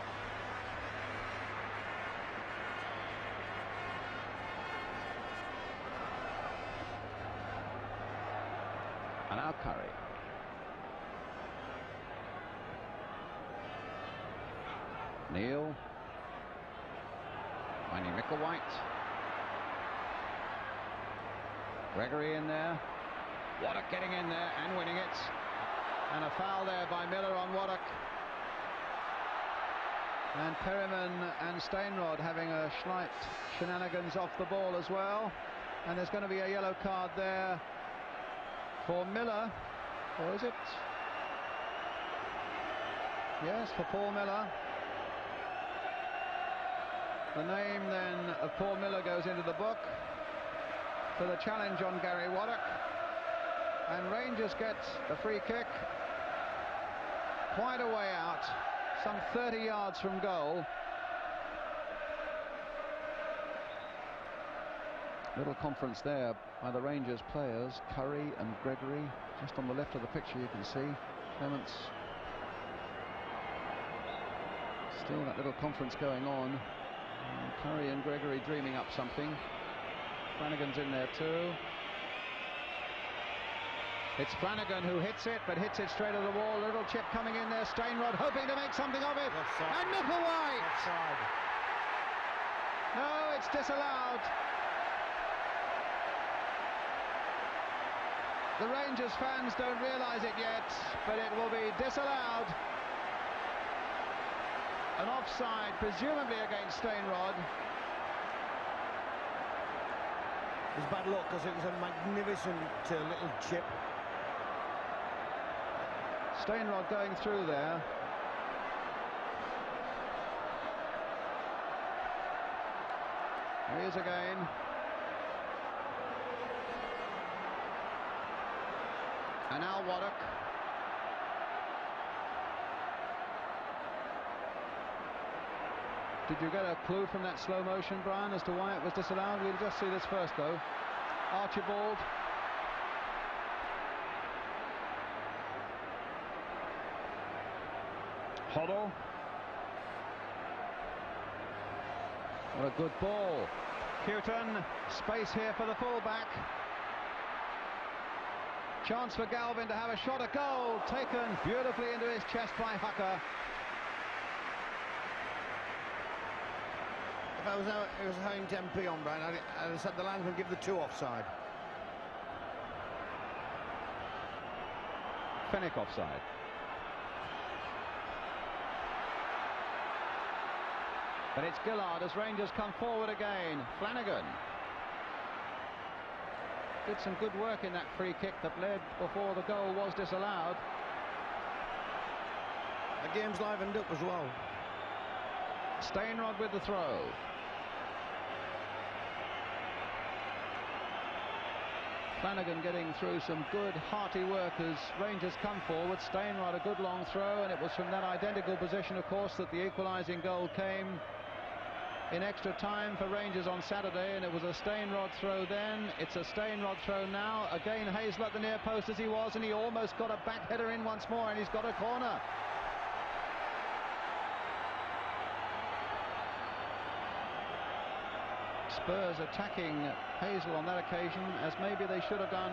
And now Curry. Neil. Gregory-Mikkel. Gregory in there. Waddock getting in there and winning it. And a foul there by Miller on Waddock. And Perryman and Stane having a slight shenanigans off the ball as well. And there's going to be a yellow card there for Miller, or is it? Yes, for Paul Miller. The name then of Paul Miller goes into the book for the challenge on Gary Waddock. And Rangers get a free kick quite a way out, some 30 yards from goal. Little conference there by the Rangers players, Curry and Gregory. Just on the left of the picture you can see Clements. Still that little conference going on. And Curry and Gregory dreaming up something. Flanigan's in there too. It's Flanigan who hits it, but hits it straight at the wall. Little chip coming in there. Stane hoping to make something of it. Offside. And Mikkel. Offside. No, it's disallowed. The Rangers fans don't realise it yet, but it will be disallowed. An offside, presumably against Stane. It was bad luck because it was a magnificent little chip. Stane going through there. Here he is again. And now Waddock. Did you get a clue from that slow motion, Brian, as to why it was disallowed? We'll just see this first, though. Archibald. Hoddle. What a good ball. Hughton. Space here for the fullback. Chance for Galvin to have a shot at goal. Taken beautifully into his chest by Hucker. if I was having 10p on Brian, I'd have said the linesman give the 2 offside. Fennec offside. But it's Guillard as Rangers come forward again. Flanigan did some good work in that free kick that led before the goal was disallowed. The game's livened up as well. Stane with the throw. Flanigan getting through some good hearty work as Rangers come forward. Stane a good long throw, and it was from that identical position, of course, that the equalising goal came in extra time for Rangers on Saturday, and it was a Stane throw then. It's a Stane throw now. Again, Hazel at the near post as he was, and he almost got a back header in once more, and he's got a corner. Spurs attacking Hazel on that occasion, as maybe they should have done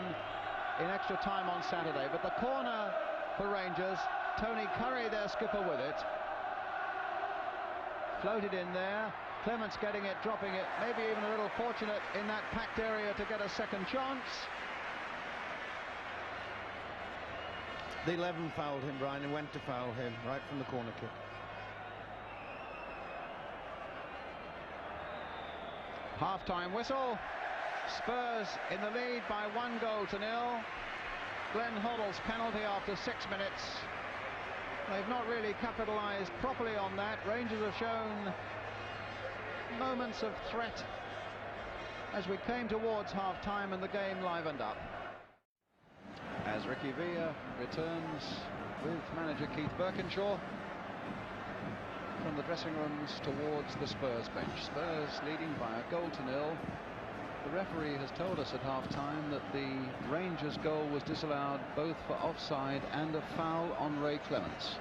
in extra time on Saturday. But the corner for Rangers, Tony Curry, their skipper, with it. Floated in there. Clements getting it, dropping it, maybe even a little fortunate in that packed area to get a second chance. The 11 fouled him, Brian, and went to foul him right from the corner kick. Half-time whistle. Spurs in the lead by 1-0. Glenn Hoddle's penalty after 6 minutes. They've not really capitalised properly on that. Rangers have shown moments of threat as we came towards half-time and the game livened up. As Ricky Villa returns with manager Keith Birkinshaw from the dressing rooms towards the Spurs bench. Spurs leading by 1-0. The referee has told us at half-time that the Rangers goal was disallowed both for offside and a foul on Ray Clements.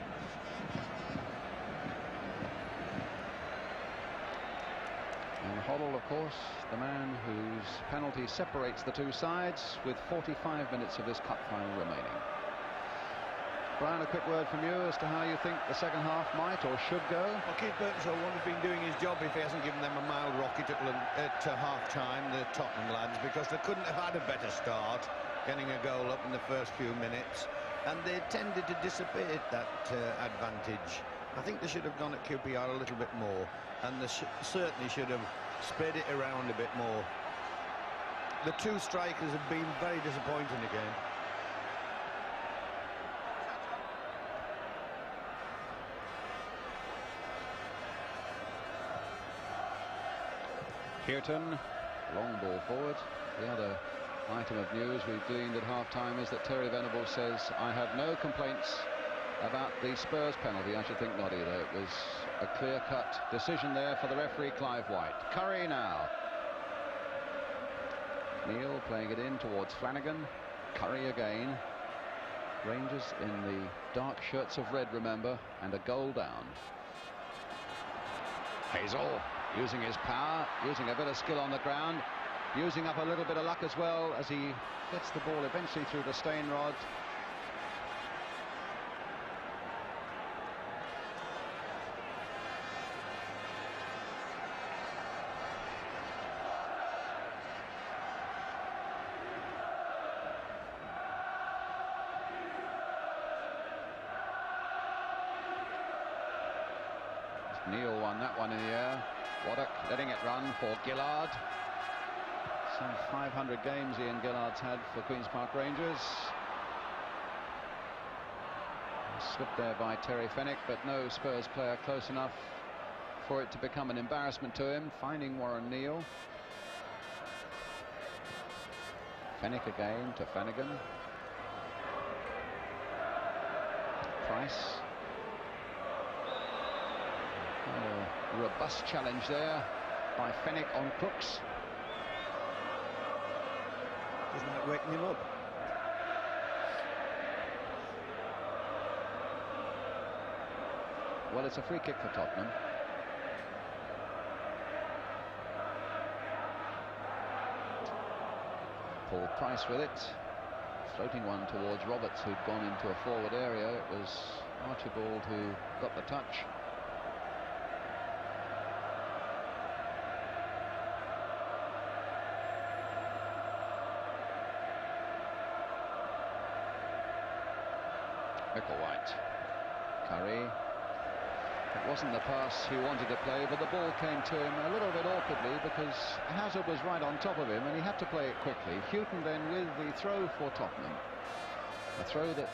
And Hoddle, of course, the man whose penalty separates the two sides, with 45 minutes of this cup final remaining. Brian, a quick word from you as to how you think the second half might or should go. Well, Keith Birkinshaw wouldn't have been doing his job if he hasn't given them a mild rocket at half-time, the Tottenham lads, because they couldn't have had a better start, getting a goal up in the first few minutes, and they tended to dissipate that advantage. I think they should have gone at QPR a little bit more, and they certainly should have spread it around a bit more. The two strikers have been very disappointing again. Hughton, long ball forward. The other item of news we've gleaned at half-time is that Terry Venables says, I have no complaints about the Spurs penalty. I should think not either. It was a clear-cut decision there for the referee, Clive White. Curry now. Neil playing it in towards Flanigan. Curry again. Rangers in the dark shirts of red, remember, and a goal down. Hazel using his power, using a bit of skill on the ground, using up a little bit of luck as well as he gets the ball eventually through the Stane rod. Neil won that one in the air. Oughta letting it run for Guillard. Some 500 games Ian Guillard's had for Queen's Park Rangers. Slipped there by Terry Fennec, but no Spurs player close enough for it to become an embarrassment to him. Finding Warren Neal. Fennec again to Flanigan. Price. A robust challenge there by Fennec on Crooks. Isn't that waking him up? Well, it's a free kick for Tottenham. Paul Price with it. Floating one towards Roberts, who'd gone into a forward area. It was Archibald who got the touch. Micklewhite. Curry. It wasn't the pass he wanted to play, but the ball came to him a little bit awkwardly because Hazard was right on top of him and he had to play it quickly. Hughton then with the throw for Tottenham. A throw that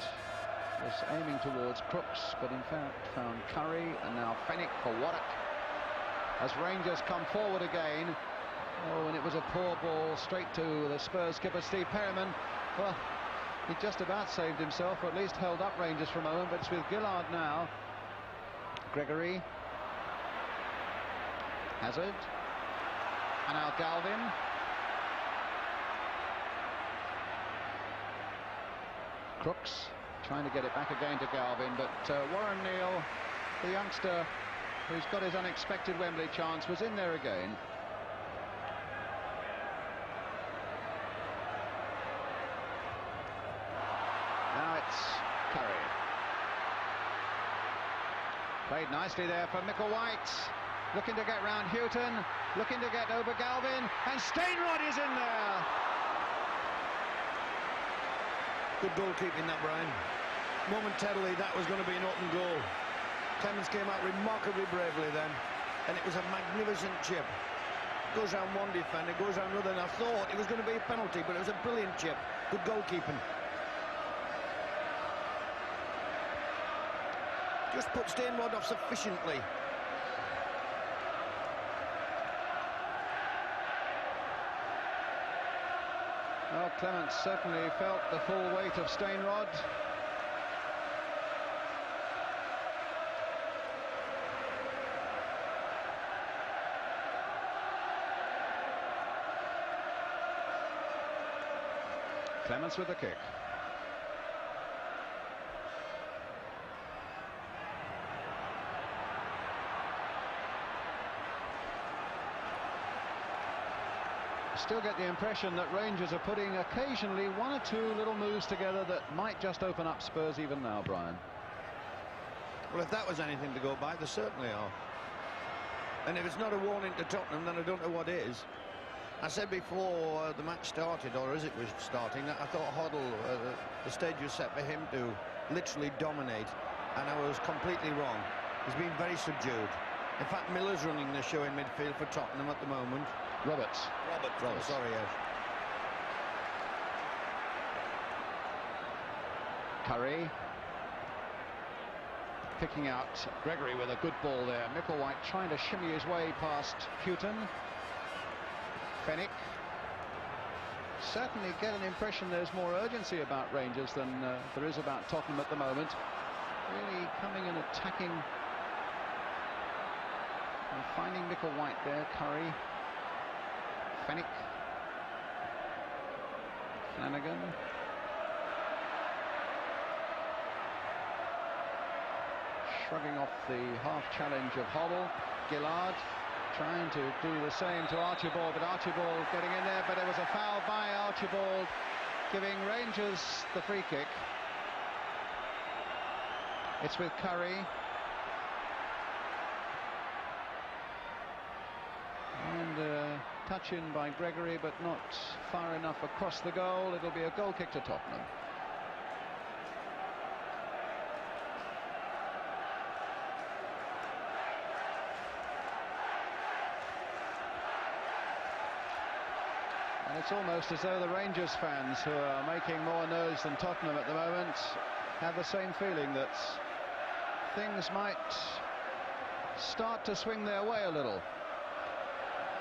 was aiming towards Crooks, but in fact found Curry, and now Fennec for Oughta. As Rangers come forward again. Oh, and it was a poor ball straight to the Spurs skipper Steve Perryman. Well, he just about saved himself, or at least held up Rangers for a moment, but it's with Guillard now. Gregory. Hazard. And now Galvin. Crooks trying to get it back again to Galvin, but Warren Neal, the youngster who's got his unexpected Wembley chance, was in there again. Now it's Curry. Played nicely there for Micklewhite. Looking to get round Hughton, looking to get over Galvin, and Stane is in there. Good goalkeeping that, Brian. Momentarily that was going to be an open goal. Clements came out remarkably bravely then, and it was a magnificent chip. Goes round one defender, goes round another, and I thought it was going to be a penalty, but it was a brilliant chip. Good goalkeeping. Just put Stane off sufficiently. Well, Clements certainly felt the full weight of Stane. Clements with the kick. Still get the impression that Rangers are putting occasionally one or two little moves together that might just open up Spurs even now, Brian. Well, if that was anything to go by, they certainly are. And if it's not a warning to Tottenham, then I don't know what is. I said before the match started, or as it was starting, that I thought Hoddle, the stage was set for him to literally dominate, and I was completely wrong. He's been very subdued. In fact, Miller's running the show in midfield for Tottenham at the moment. Roberts. Oh, sorry, yes. Curry. Picking out Gregory with a good ball there. Micklewhite trying to shimmy his way past Hughton. Fennec. Certainly get an impression there's more urgency about Rangers than there is about Tottenham at the moment. Really coming and attacking. And finding Micklewhite there. Curry. Fennec. Flanigan. Shrugging off the half challenge of Hoddle. Guillard trying to do the same to Archibald, but Archibald getting in there, but it was a foul by Archibald, giving Rangers the free kick. It's with Curry. And touch in by Gregory, but not far enough across the goal. It'll be a goal kick to Tottenham. And it's almost as though the Rangers fans, who are making more noise than Tottenham at the moment, have the same feeling that things might start to swing their way a little.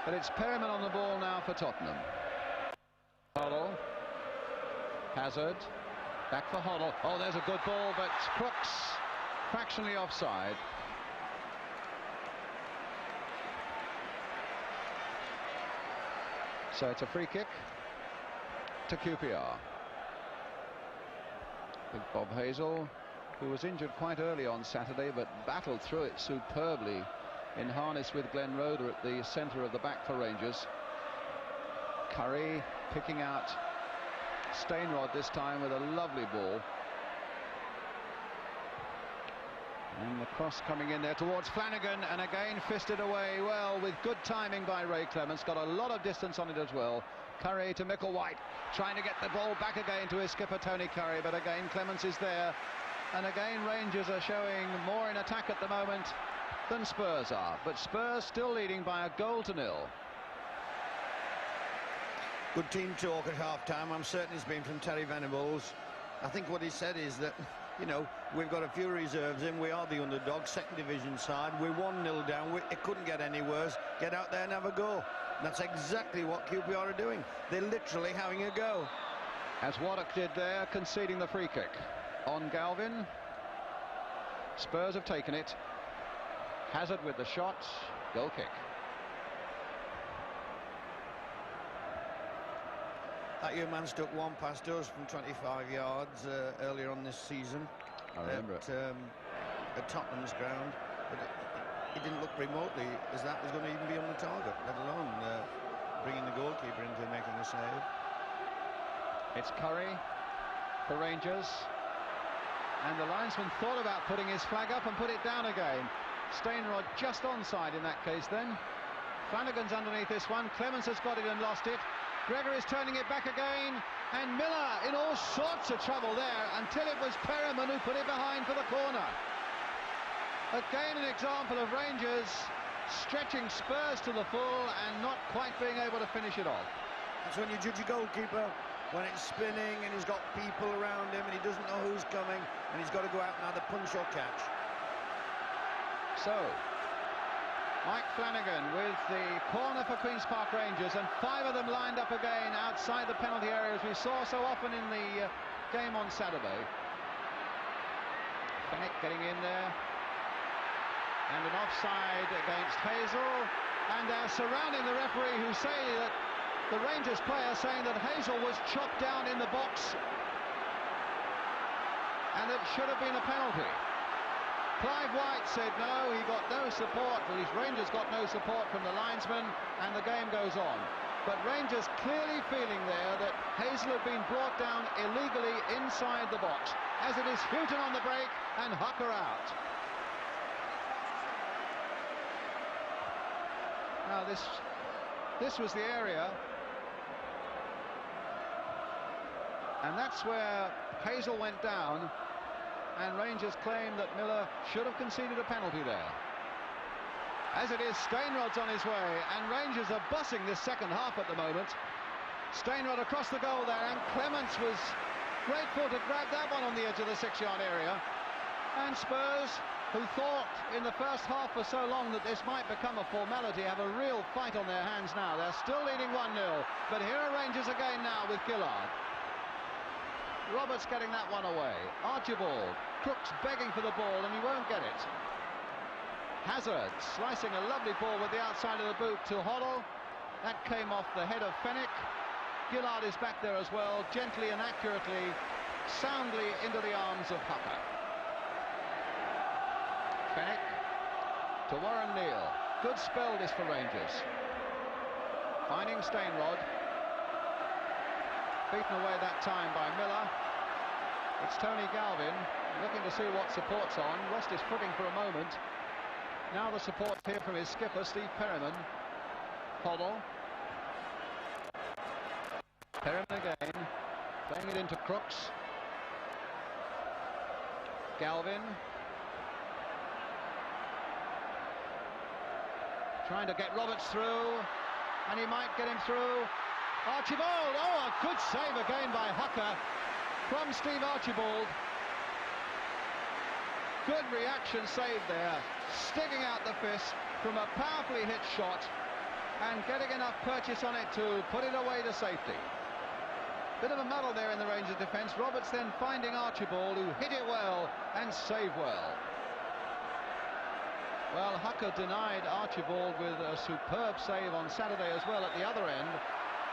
But it's Perriman on the ball now for Tottenham. Hoddle. Hazard. Back for Hoddle. Oh, there's a good ball, but Crooks fractionally offside. So it's a free kick to QPR. Big Bob Hazel, who was injured quite early on Saturday, but battled through it superbly in harness with Glenn Rhoda at the centre of the back for Rangers. Curry picking out Stane this time with a lovely ball. And the cross coming in there towards Flanigan, and again fisted away well with good timing by Ray Clements. Got a lot of distance on it as well. Curry to Micklewhite, trying to get the ball back again to his skipper Tony Curry, but again Clements is there And again, Rangers are showing more in attack at the moment than Spurs are, but Spurs still leading by a goal to nil. Good team talk at half-time. I'm certain it's been from Terry Venables. I think what he said is that, you know, we've got a few reserves in. We are the underdog, second division side. We're 1-0 down. It couldn't get any worse. Get out there and have a go. And that's exactly what QPR are doing. They're literally having a go. As Oughta did there, conceding the free kick on Galvin. Spurs have taken it. Hazard with the shot. Goal kick. That young man stuck one past us from 25 yards earlier on this season. I remember at Tottenham's ground. But it didn't look remotely as that was going to even be on the target, let alone bringing the goalkeeper into making a save. It's Curry for Rangers. And the linesman thought about putting his flag up and put it down again. Stane just onside in that case then. Flanigan's underneath this one. Clements has got it and lost it. Gregory's turning it back again, and Miller in all sorts of trouble there until it was Perriman who put it behind for the corner. Again, an example of Rangers stretching Spurs to the full and not quite being able to finish it off. That's when you judge a goalkeeper, when it's spinning and he's got people around him and he doesn't know who's coming and he's got to go out and either punch or catch. So, Mike Flanigan with the corner for Queen's Park Rangers, and 5 of them lined up again outside the penalty area, as we saw so often in the game on Saturday. Fennec getting in there, and an offside against Hazel, and they're surrounding the referee, who say that the Rangers player saying that Hazel was chopped down in the box and it should have been a penalty. Clive White said no, he got no support, but his Rangers got no support from the linesman, and the game goes on. But Rangers clearly feeling there that Hazel had been brought down illegally inside the box, as it is Hughton on the break and Hucker out. Now this was the area, and that's where Hazel went down. And Rangers claim that Miller should have conceded a penalty there. As it is, Stainrod's on his way, and Rangers are bussing this second half at the moment. Stainrod across the goal there, and Clements was grateful to grab that one on the edge of the 6-yard area. And Spurs, who thought in the first half for so long that this might become a formality, have a real fight on their hands now. They're still leading 1-0, but here are Rangers again now with Guillard. Roberts getting that one away. Archibald, Crooks begging for the ball, and he won't get it. Hazard slicing a lovely ball with the outside of the boot to Hoddle. That came off the head of Fennec. Guillard is back there as well, gently and accurately, soundly into the arms of Hucker. Fennec to Warren Neal. Good spell this for Rangers. Finding Stainrod. Beaten away that time by Miller. It's Tony Galvin looking to see what support's on. Lost his footing for a moment. Now the support here from his skipper, Steve Perryman. Hoddle. Perryman again. Playing it into Crooks. Galvin. Trying to get Roberts through. And he might get him through. Archibald, oh, a good save again by Hucker from Steve Archibald. Good reaction save there, sticking out the fist from a powerfully hit shot and getting enough purchase on it to put it away to safety. Bit of a muddle there in the Rangers defence. Roberts then finding Archibald, who hit it well and saved well. Well, Hucker denied Archibald with a superb save on Saturday as well at the other end,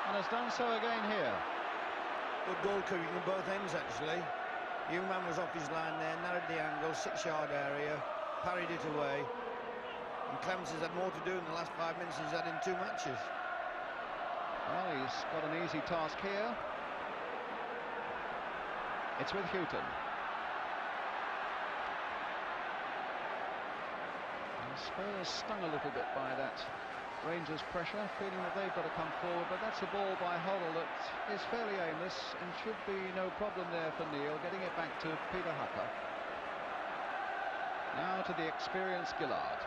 and has done so again here. Good goal kicking on both ends, actually. The young man was off his line there, narrowed the angle, 6-yard area, parried it away. And Clements has had more to do in the last 5 minutes than he's had in 2 matches. Well, he's got an easy task here. It's with Hughton. And Spurs stung a little bit by that Rangers pressure, feeling that they've got to come forward, but that's a ball by Hoddle that is fairly aimless and should be no problem there for Neal, getting it back to Peter Hucker. Now to the experienced Guillard.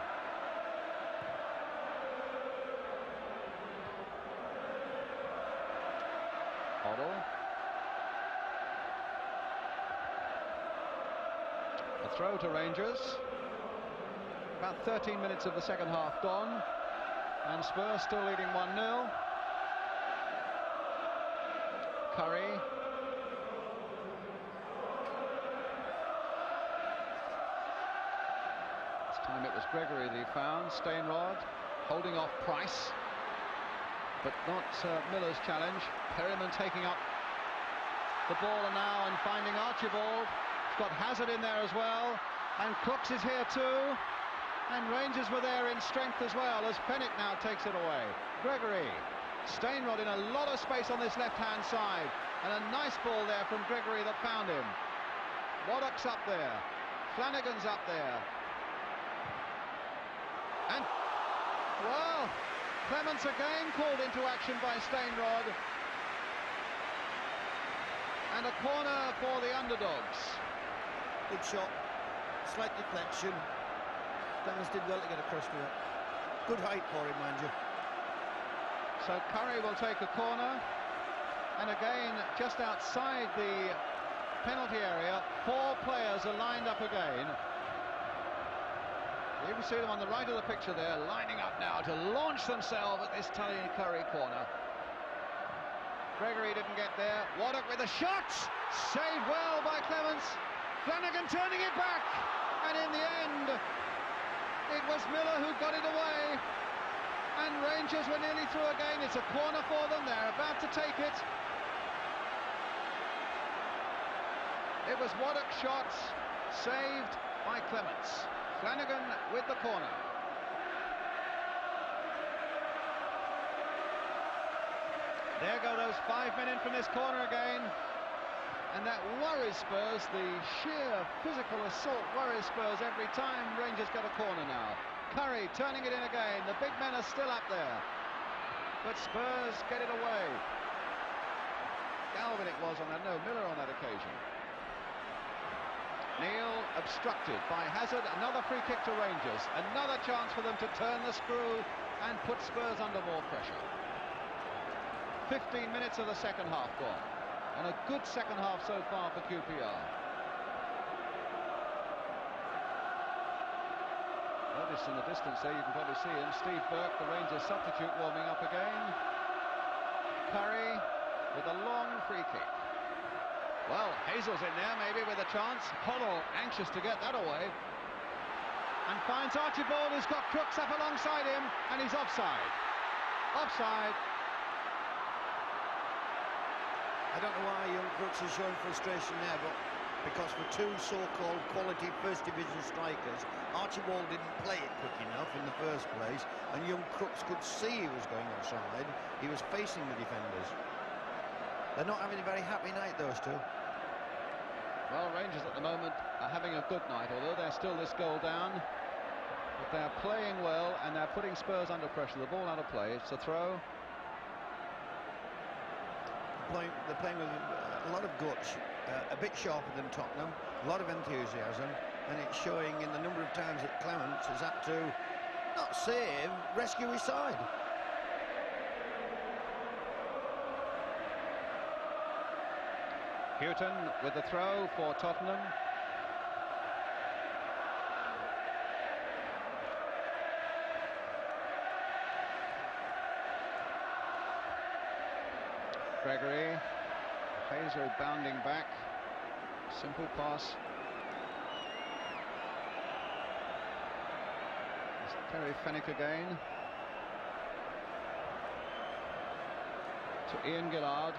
Hoddle. A throw to Rangers. About 13 minutes of the second half gone, and Spurs still leading 1-0. Curry. This time it was Gregory that he found. Stane holding off Price, but not Miller's challenge. Perryman taking up the ball now and finding Archibald. He's got Hazard in there as well, and Crooks is here too. And Rangers were there in strength as well as Fennec now takes it away. Gregory. Stane in a lot of space on this left-hand side, and a nice ball there from Gregory that found him. Waddock's up there. Flanigan's up there. And, well, Clements again called into action by Stane. And a corner for the underdogs. Good shot, slight deflection. Clements did well to get across to it. Good height for him, mind you. So Curry will take a corner, and again just outside the penalty area, 4 players are lined up again. You can see them on the right of the picture there, lining up now to launch themselves at this Tully Curry corner. Gregory didn't get there. Waddock with a shot, saved well by Clements. Flanigan turning it back, and in the end it was Miller who got it away. And Rangers were nearly through again. It's a corner for them. They're about to take it. It was Waddock's shot, saved by Clements. Flanigan with the corner. There go those 5 men in from this corner again. And that worries Spurs. The sheer physical assault worries Spurs every time Rangers get a corner now. Curry turning it in again. The big men are still up there, but Spurs get it away. Galvin it was on that, no, Miller on that occasion. Neal obstructed by Hazard. Another free kick to Rangers. Another chance for them to turn the screw and put Spurs under more pressure. 15 minutes of the second half gone, and a good second half so far for QPR. Notice in the distance there, you can probably see him, Steve Burke, the Rangers substitute, warming up again. Curry with a long free kick. Well, Hazel's in there maybe with a chance. Hoddle anxious to get that away, and finds Archibald, who's got Crooks up alongside him, and he's offside. Offside. I don't know why young Crooks is showing frustration there, but because for 2 so-called quality first division strikers, Archibald didn't play it quick enough in the first place, and young Crooks could see he was going offside. He was facing the defenders. They're not having a very happy night, those two. Well, Rangers at the moment are having a good night, although they're still this goal down. But they're playing well, and they're putting Spurs under pressure. The ball out of play. It's a throw. They're playing with a lot of guts, a bit sharper than Tottenham, a lot of enthusiasm, and it's showing in the number of times that Clements has had to, not save, rescue his side. Hughton with the throw for Tottenham. Gregory, Hazel bounding back, simple pass. It's Terry Fennec again to Ian Guillard.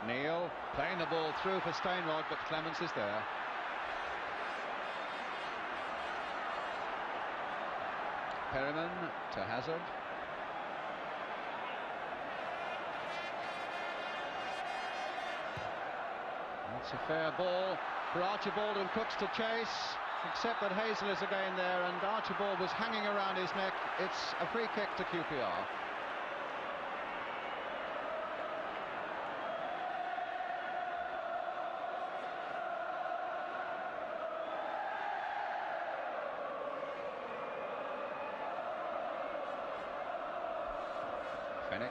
Neal playing the ball through for Stane, but Clements is there. Perryman to Hazard. That's a fair ball for Archibald and Crooks to chase. except that Hazel is again there and Archibald was hanging around his neck. It's a free kick to QPR. Fennec.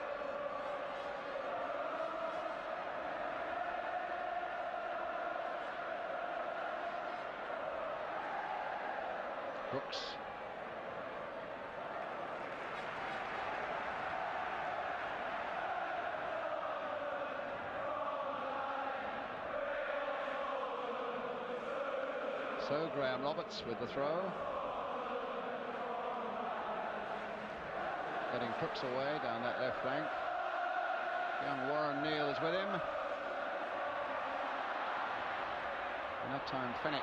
Crooks. So Graham Roberts with the throw. Getting Crooks away down that left flank. Young Warren Neal is with him. And that time Fennec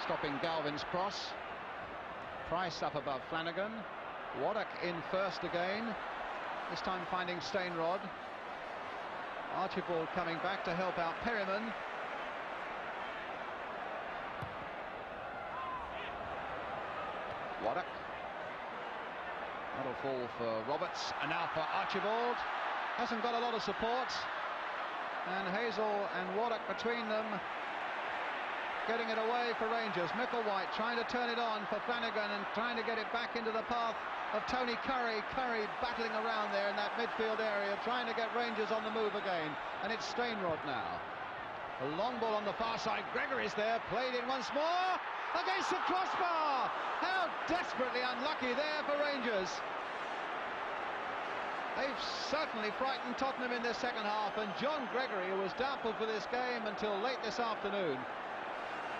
stopping Galvin's cross. Price up above Flanigan. Waddock in first again. This time finding Stane. Archibald coming back to help out Perryman. Waddock. That'll fall for Roberts, and now for Archibald. Hasn't got a lot of support. And Hazel and Waddock between them, getting it away for Rangers. Micklewhite trying to turn it on for Flanigan and trying to get it back into the path of Tony Curry. Curry battling around there in that midfield area, trying to get Rangers on the move again. And it's Stane now. A long ball on the far side. Gregory's there, played in once more against the crossbar. How desperately unlucky there for Rangers. They've certainly frightened Tottenham in this second half, and John Gregory, who was doubtful for this game until late this afternoon,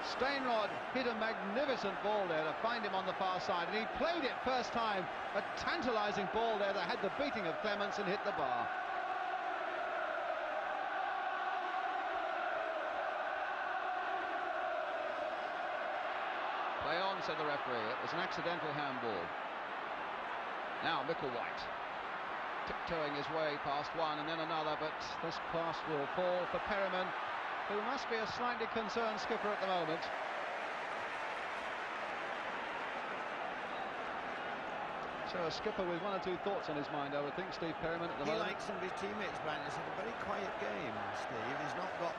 Stane hit a magnificent ball there to find him on the far side, and he played it first time. A tantalising ball there that had the beating of Clements and hit the bar. Play on, said the referee. It was an accidental handball. Now Micklewhite tiptoeing his way past one and then another, but this pass will fall for Perriman, who must be a slightly concerned skipper at the moment. So a skipper with one or two thoughts on his mind, I would think, Steve Perryman at the moment. He, like some of his teammates, Brian, it's had a very quiet game, Steve. He's not got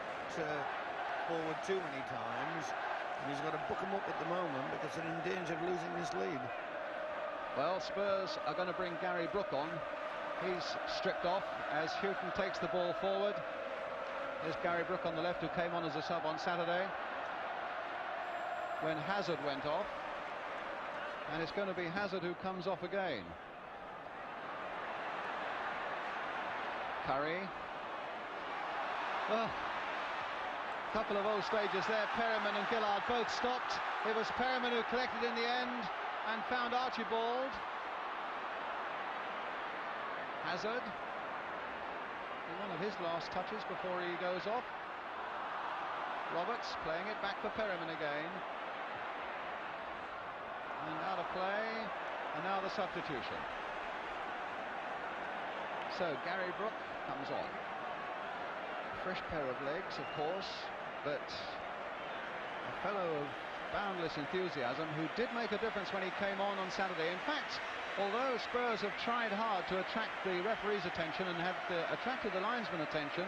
forward too many times, and he's got to book him up at the moment because they're in danger of losing this lead. Well, Spurs are going to bring Gary Brooke on. He's stripped off as Hughton takes the ball forward. There's Gary Brooke on the left, who came on as a sub on Saturday when Hazard went off, and it's going to be Hazard who comes off again. Curry. Well, a couple of old stages there. Perryman and Guillard both stopped. It was Perryman who collected in the end and found Archibald. Hazard, one of his last touches before he goes off. Roberts playing it back for Perriman again. And out of play, and now the substitution. So Gary Brooke comes on. Fresh pair of legs, of course, but a fellow of boundless enthusiasm who did make a difference when he came on Saturday. In fact, although Spurs have tried hard to attract the referee's attention and have attracted the linesman attention,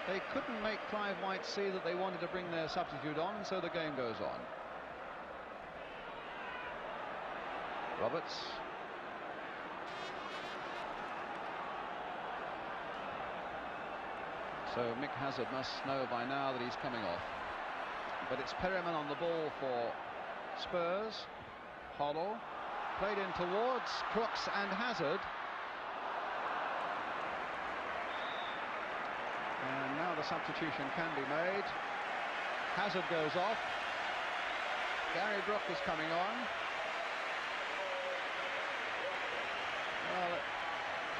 they couldn't make Clive White see that they wanted to bring their substitute on, and so the game goes on. Roberts. So Mick Hazard must know by now that he's coming off. But it's Perriman on the ball for Spurs. Hoddle. Played in towards Crooks and Hazard. And now the substitution can be made. Hazard goes off. Gary Brooke is coming on. Well,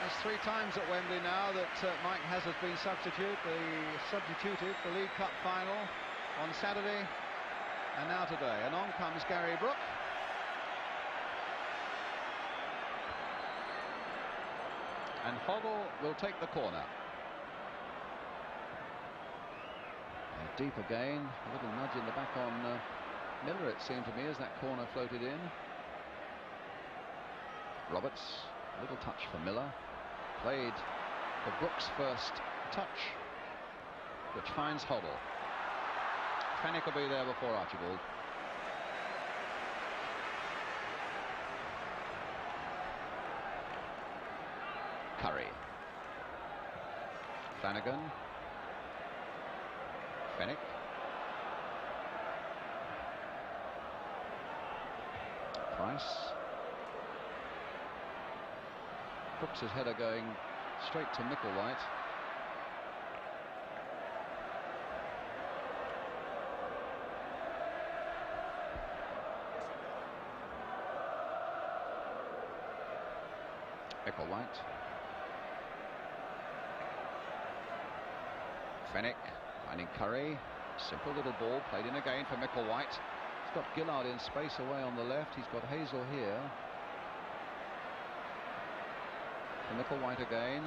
that's 3 times at Wembley now that Mike Hazard's been substituted the League Cup final on Saturday, and now today. And on comes Gary Brooke. And Hoddle will take the corner. And deep again, a little nudge in the back on Miller, it seemed to me, as that corner floated in. Roberts, a little touch for Miller. Played for Brooks' first touch, which finds Hoddle. Fennec will be there before Archibald. Curry. Flanigan. Fennec. Price. Crooks' header going straight to Micklewhite. Micklewhite. Fennec finding Curry. Simple little ball played in again for Micklewhite. He's got Guillard in space away on the left. He's got Hazel here. For Micklewhite again.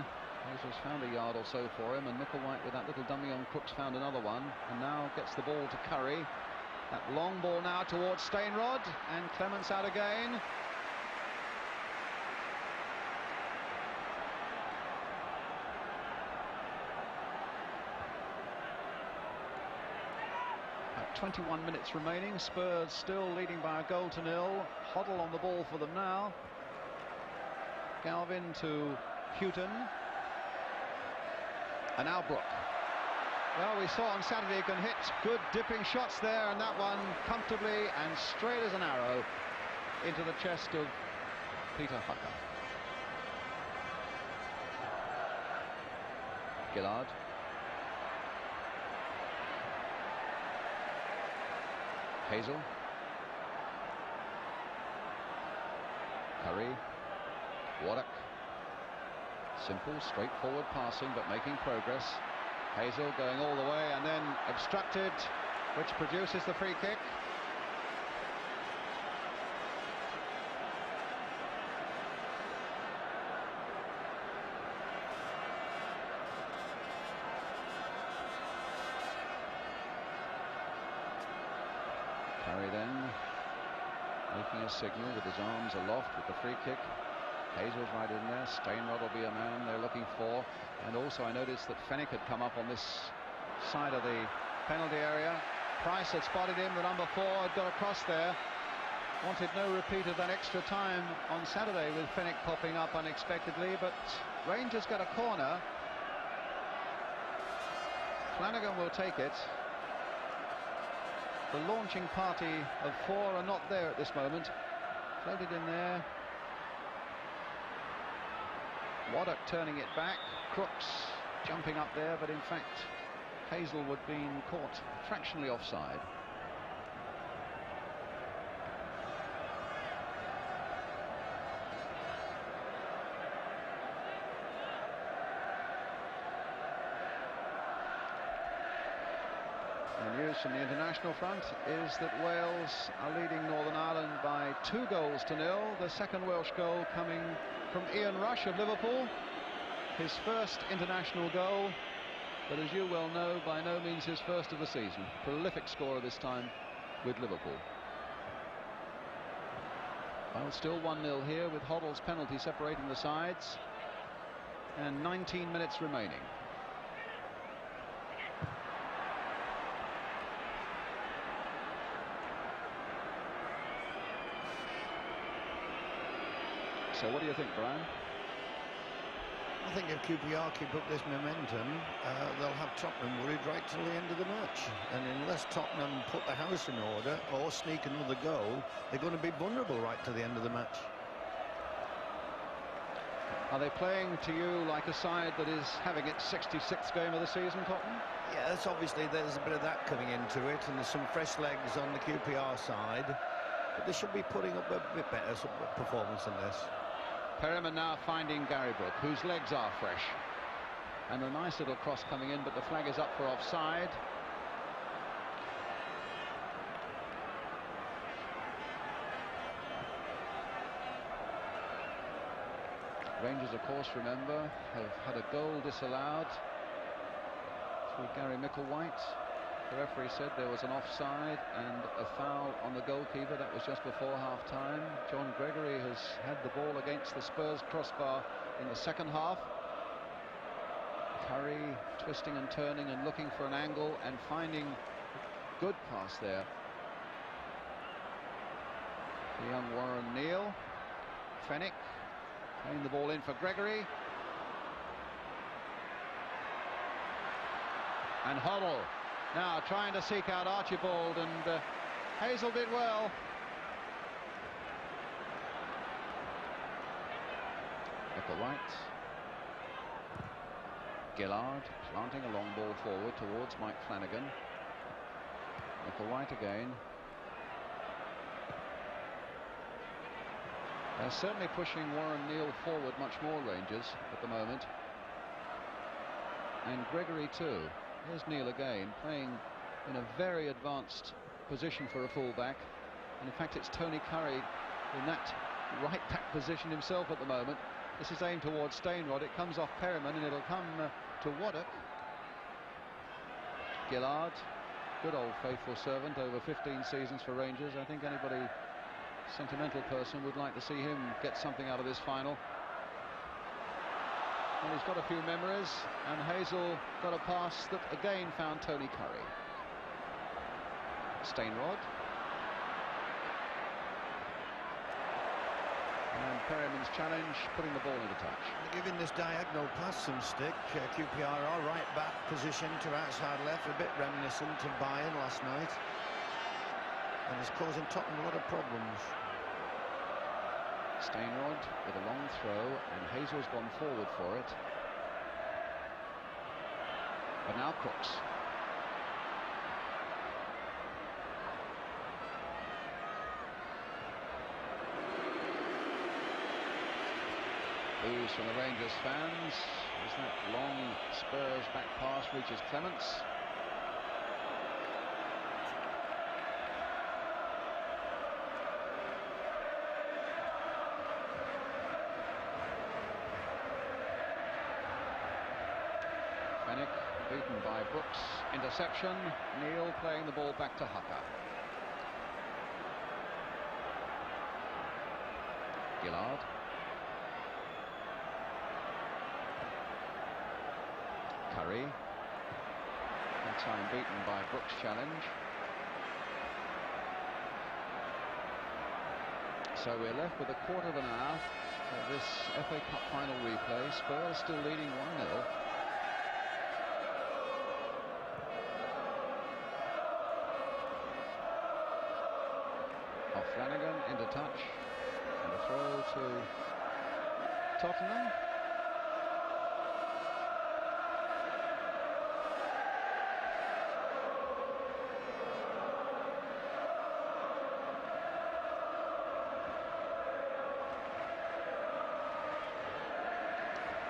Hazel's found a yard or so for him, and Micklewhite with that little dummy on Crooks found another one, and now gets the ball to Curry. That long ball now towards Stane, and Clements out again. At 21 minutes remaining, Spurs still leading by a goal to nil. Hoddle on the ball for them now. Galvin to Hughton. And now Brooke. Well, we saw on Saturday he can hit good dipping shots there, and that one comfortably and straight as an arrow into the chest of Peter Hucker. Guillard. Hazel. Curry. Oughta. Simple, straightforward passing, but making progress. Hazel going all the way and then obstructed, which produces the free kick. Curry then making a signal with his arms aloft with the free kick. Hazel's right in there. Stane will be a man they're looking for. And also I noticed that Fennec had come up on this side of the penalty area. Price had spotted him, the number 4 had got across there. Wanted no repeat of that extra time on Saturday with Fennec popping up unexpectedly, but Rangers got a corner. Flanigan will take it. The launching party of 4 are not there at this moment. Floated in there. Oughta turning it back. Crooks jumping up there, but in fact Hazelwood being caught fractionally offside. The news from the international front is that Wales are leading Northern Ireland by 2 goals to nil. The second Welsh goal coming from Ian Rush of Liverpool, his first international goal, but as you well know, by no means his first of the season. Prolific scorer this time with Liverpool. Well, still 1-0 here with Hoddle's penalty separating the sides, and 19 minutes remaining. So what do you think, Brian? I think if QPR keep up this momentum, they'll have Tottenham worried right till the end of the match. And unless Tottenham put the house in order or sneak another goal, they're going to be vulnerable right to the end of the match. Are they playing to you like a side that is having its 66th game of the season, Tottenham? Yes, obviously there's a bit of that coming into it, and there's some fresh legs on the QPR side. But they should be putting up a bit better performance than this. Perryman now finding Gary Brooke, whose legs are fresh. And a nice little cross coming in, but the flag is up for offside. Rangers, of course, remember, have had a goal disallowed through Gregory-Mikkel. The referee said there was an offside and a foul on the goalkeeper. That was just before half-time. John Gregory has had the ball against the Spurs crossbar in the second half. Curry twisting and turning and looking for an angle and finding a good pass there. The young Warren Neal. Fennec playing the ball in for Gregory. And Hoddle now trying to seek out Archibald, and Hazel did well. White. Guillard planting a long ball forward towards Mike Flanigan. White again. They're certainly pushing Warren Neal forward much more, Rangers, at the moment. And Gregory too. Here's Neal again, playing in a very advanced position for a fullback. And in fact, it's Tony Curry in that right back position himself at the moment. This is aimed towards Stane. It comes off Perryman and it'll come to Oughta. Guillard, good old faithful servant, over 15 seasons for Rangers. I think anybody sentimental person would like to see him get something out of this final. Well, he's got a few memories, and Hazel got a pass that again found Tony Curry. Stainrod. And Perryman's challenge, putting the ball into touch. Giving this diagonal pass some stick. QPR are right back position to outside left, a bit reminiscent of Bayern last night. And it's causing Tottenham a lot of problems. Stainrod with a long throw, and Hazel's gone forward for it. But now Crooks. Boos from the Rangers fans as that long Spurs back pass reaches Clements. Fennec beaten by Brooks. Interception. Neal playing the ball back to Hughton. Guillard. Curry. That time beaten by Brooks' challenge. So we're left with a quarter of an hour of this FA Cup final replay. Spurs still leading 1-0. Off Flanigan, into touch, and a throw to Tottenham.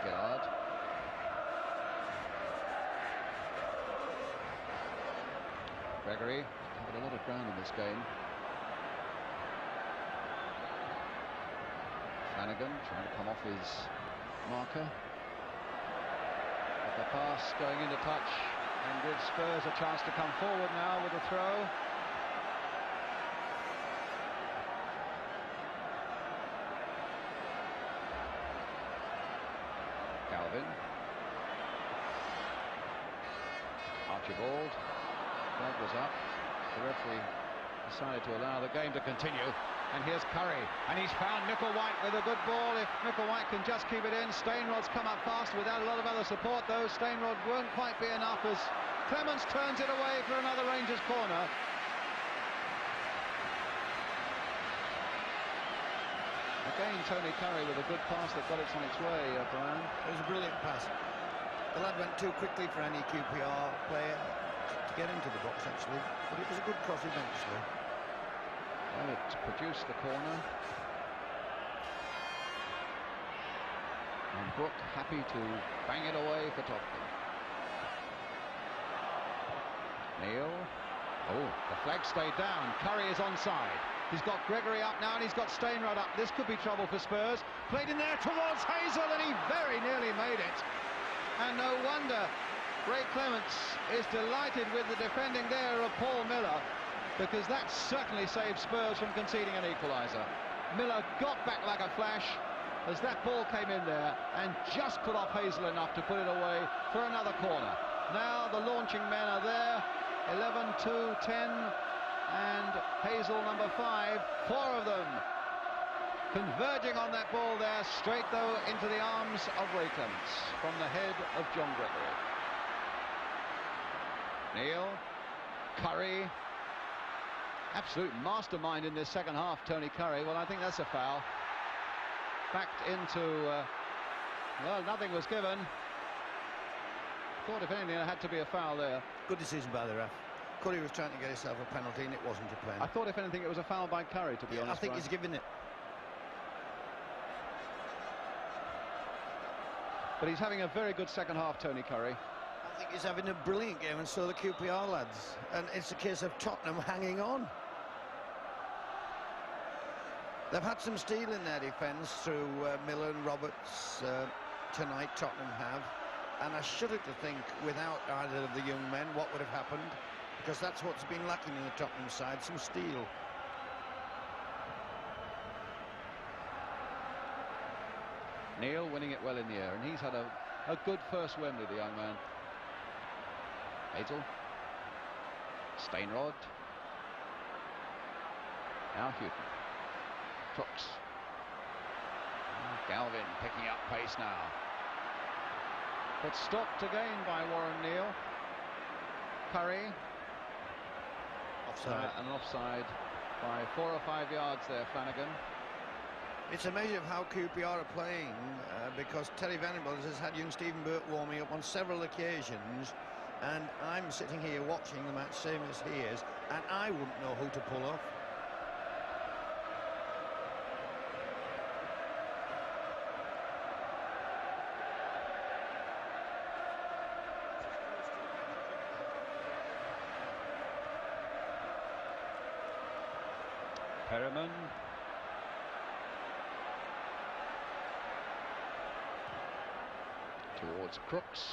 Guillard. Gregory covered a lot of ground in this game. Flanigan trying to come off his marker. But the pass going into touch and gives Spurs a chance to come forward now with a throw. Galvin. Archibald. Flag was up. The referee decided to allow the game to continue. And here's Curry, and he's found White with a good ball. If White can just keep it in. Stainrod's come up fast without a lot of other support, though. Stainrod won't quite be enough as Clements turns it away for another Rangers corner. Again, Tony Curry with a good pass that got it on its way, Brian. It was a brilliant pass. The lad went too quickly for any QPR player to get into the box, actually. But it was a good cross eventually. Well, it produced the corner. And Brooke happy to bang it away for Tottenham. Neal. Oh, the flag stayed down. Curry is onside. He's got Gregory up now, and he's got Stainrod up. This could be trouble for Spurs. Played in there towards Hazel, and he very nearly made it. And no wonder Ray Clements is delighted with the defending there of Paul Miller, because that certainly saved Spurs from conceding an equaliser. Miller got back like a flash as that ball came in there and just put off Hazel enough to put it away for another corner. Now the launching men are there, 11, 2, 10, and Hazel number 5, 4 of them converging on that ball there, straight though into the arms of Ray Clements from the head of John Gregory. Neil, Curry, absolute mastermind in this second half, Tony Curry. Well, I think that's a foul. Backed into, well, nothing was given. Thought if anything there had to be a foul there. Good decision by the ref. Curry was trying to get himself a penalty and it wasn't a pen. I thought if anything it was a foul by Curry, to be honest. I think he's given it. But he's having a very good second half, Tony Curry. I think he's having a brilliant game, and so the QPR lads. And it's a case of Tottenham hanging on. They've had some steel in their defence through Miller and Roberts tonight, Tottenham have. And I shudder to think, without either of the young men, what would have happened. Because that's what's been lacking in the Tottenham side, some steel. Neil winning it well in the air, and he's had a good first Wembley, the young man. Hazel. Stainrod. Now Hughton. Crooks. Galvin picking up pace now. But stopped again by Warren Neal. Curry. Offside. And an offside by 4 or 5 yards there, Flanigan. It's amazing of how QPR are playing, because Terry Venables has had young Stephen Burke warming up on several occasions, and I'm sitting here watching the match, same as he is, and I wouldn't know who to pull off. Perriman. Towards Crooks,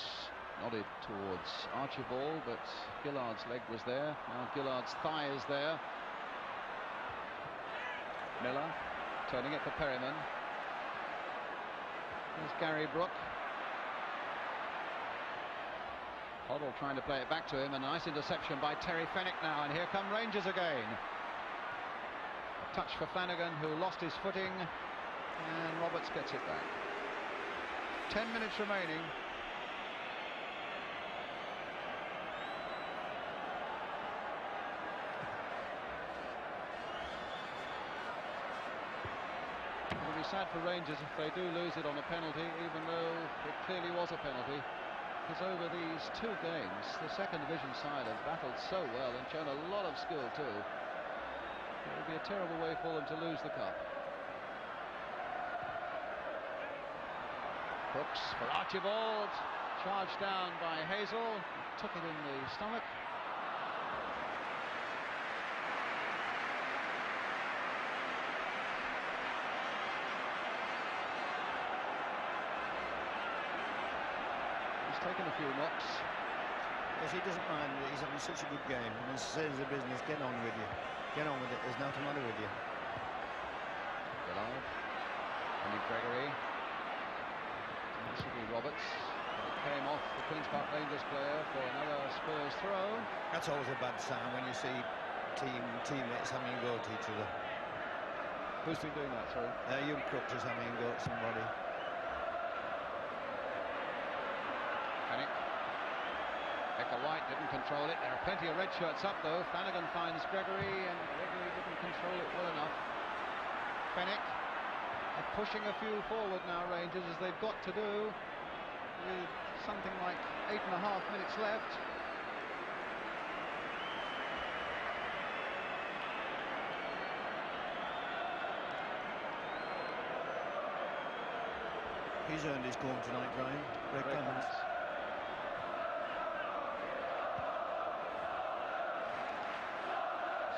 nodded towards Archibald, but Guillard's leg was there. Now Guillard's thigh is there. Miller turning it for Perryman. There's Gary Brooke. Hoddle trying to play it back to him. A nice interception by Terry Fennec now, and here come Rangers again. A touch for Flanigan, who lost his footing, and Roberts gets it back. 10 minutes remaining. It'll be sad for Rangers if they do lose it on a penalty, even though it clearly was a penalty. Because over these 2 games, the second division side have battled so well and shown a lot of skill too. It would be a terrible way for them to lose the cup. Crooks for Archibald, charged down by Hazel, took it in the stomach. He's taken a few knocks. Yes, he doesn't mind. He's having such a good game, and as says the business, get on with you. Get on with it, there's nothing the matter with you. Guillard, Gregory. This will be Roberts. It came off the Queen's Park Rangers player for another Spurs throw. That's always a bad sign when you see teammates having a go at each other. Who's been doing that, sorry? Young Crooks is having a go at somebody. Fennec. Becker White didn't control it. There are plenty of red shirts up though. Flanigan finds Gregory, and Gregory didn't control it well enough. Fennec are pushing a few forward now, Rangers, as they've got to do, with something like 8.5 minutes left. He's earned his goal tonight, Brian. Greg Clements.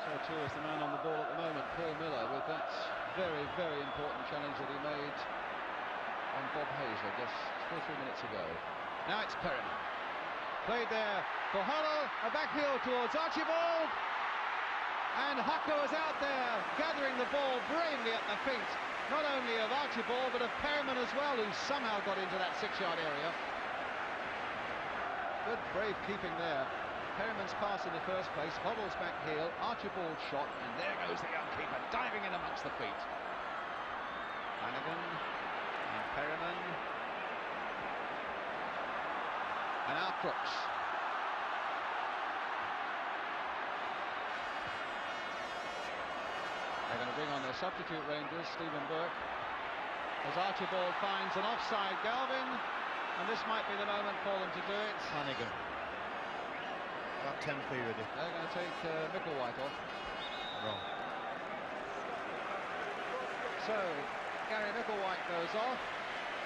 So too is the man on the ball at the moment, Paul Miller, with that very, very important challenge that he made on Bob Hazel just 2 or 3 minutes ago. Now it's Perriman. Played there for Hoddle, a back heel towards Archibald, and Hughton was out there gathering the ball bravely at the feet, not only of Archibald but of Perryman as well, who somehow got into that 6-yard area. Good brave keeping there. Perryman's pass in the first place, Hoddle's back heel, Archibald's shot, and there goes the young keeper diving in amongst the feet. Flanigan and Perriman, and now Crooks. They're going to bring on their substitute rangers, Stephen Burke, as Archibald finds an offside Galvin, and this might be the moment for them to do it. Flanigan. About 10 feet with it. They're going to take Micklewhite off. Wrong. So, Gary Micklewhite goes off,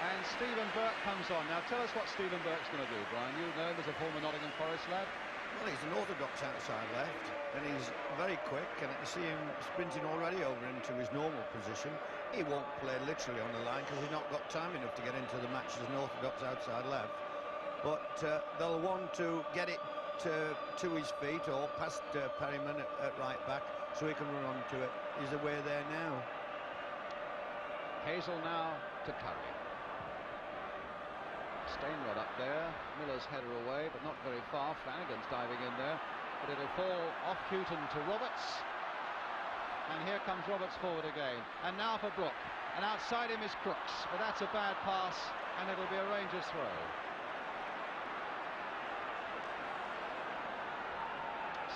and Stephen Burke comes on. Now, tell us what Stephen Burke's going to do, Brian. You know him as a former Nottingham Forest lad. Well, he's an orthodox outside left, and he's very quick, and I can see him sprinting already over into his normal position. He won't play literally on the line because he's not got time enough to get into the match as an orthodox outside left. But they'll want to get it to his feet or past Perryman at right back so he can run onto it. He's away there now. Hazel now to Curry. Stane got up there, Miller's header away, but not very far. Flanigan's diving in there, but it'll fall off Hughton to Roberts. And here comes Roberts forward again. And now for Brooke. And outside him is Crooks, but that's a bad pass, and it'll be a Rangers throw.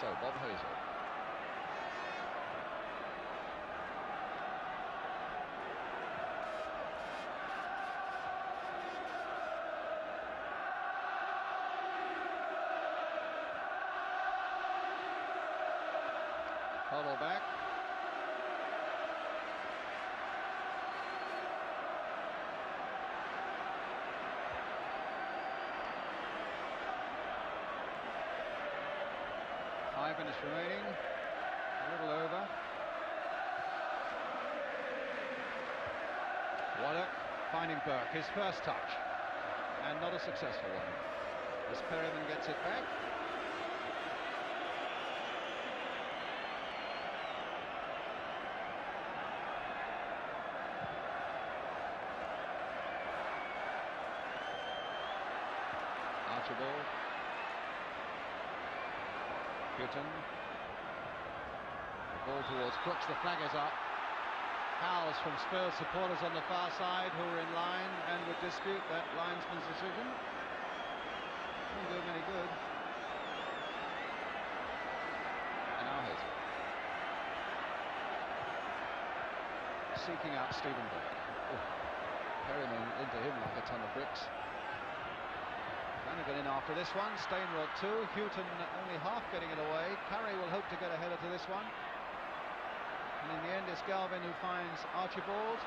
So, Bob Hazel. Hoddle back. Five minutes remaining, a little over. Oughta finding Burke, his first touch, and not a successful one. As Perriman gets it back. Archibald. Hughton. The ball towards Crooks, the flag is up. Howls from Spurs supporters on the far side who are in line and would dispute that linesman's decision. Didn't do him any good. And now Hazel. Seeking out Stephen Burke. Oh, Perryman into him like a ton of bricks. Flanigan in after this one. Stane rode two. Hughton only half getting it away. Curry will hope to get a header to this one. And in the end, it's Galvin who finds Archibald.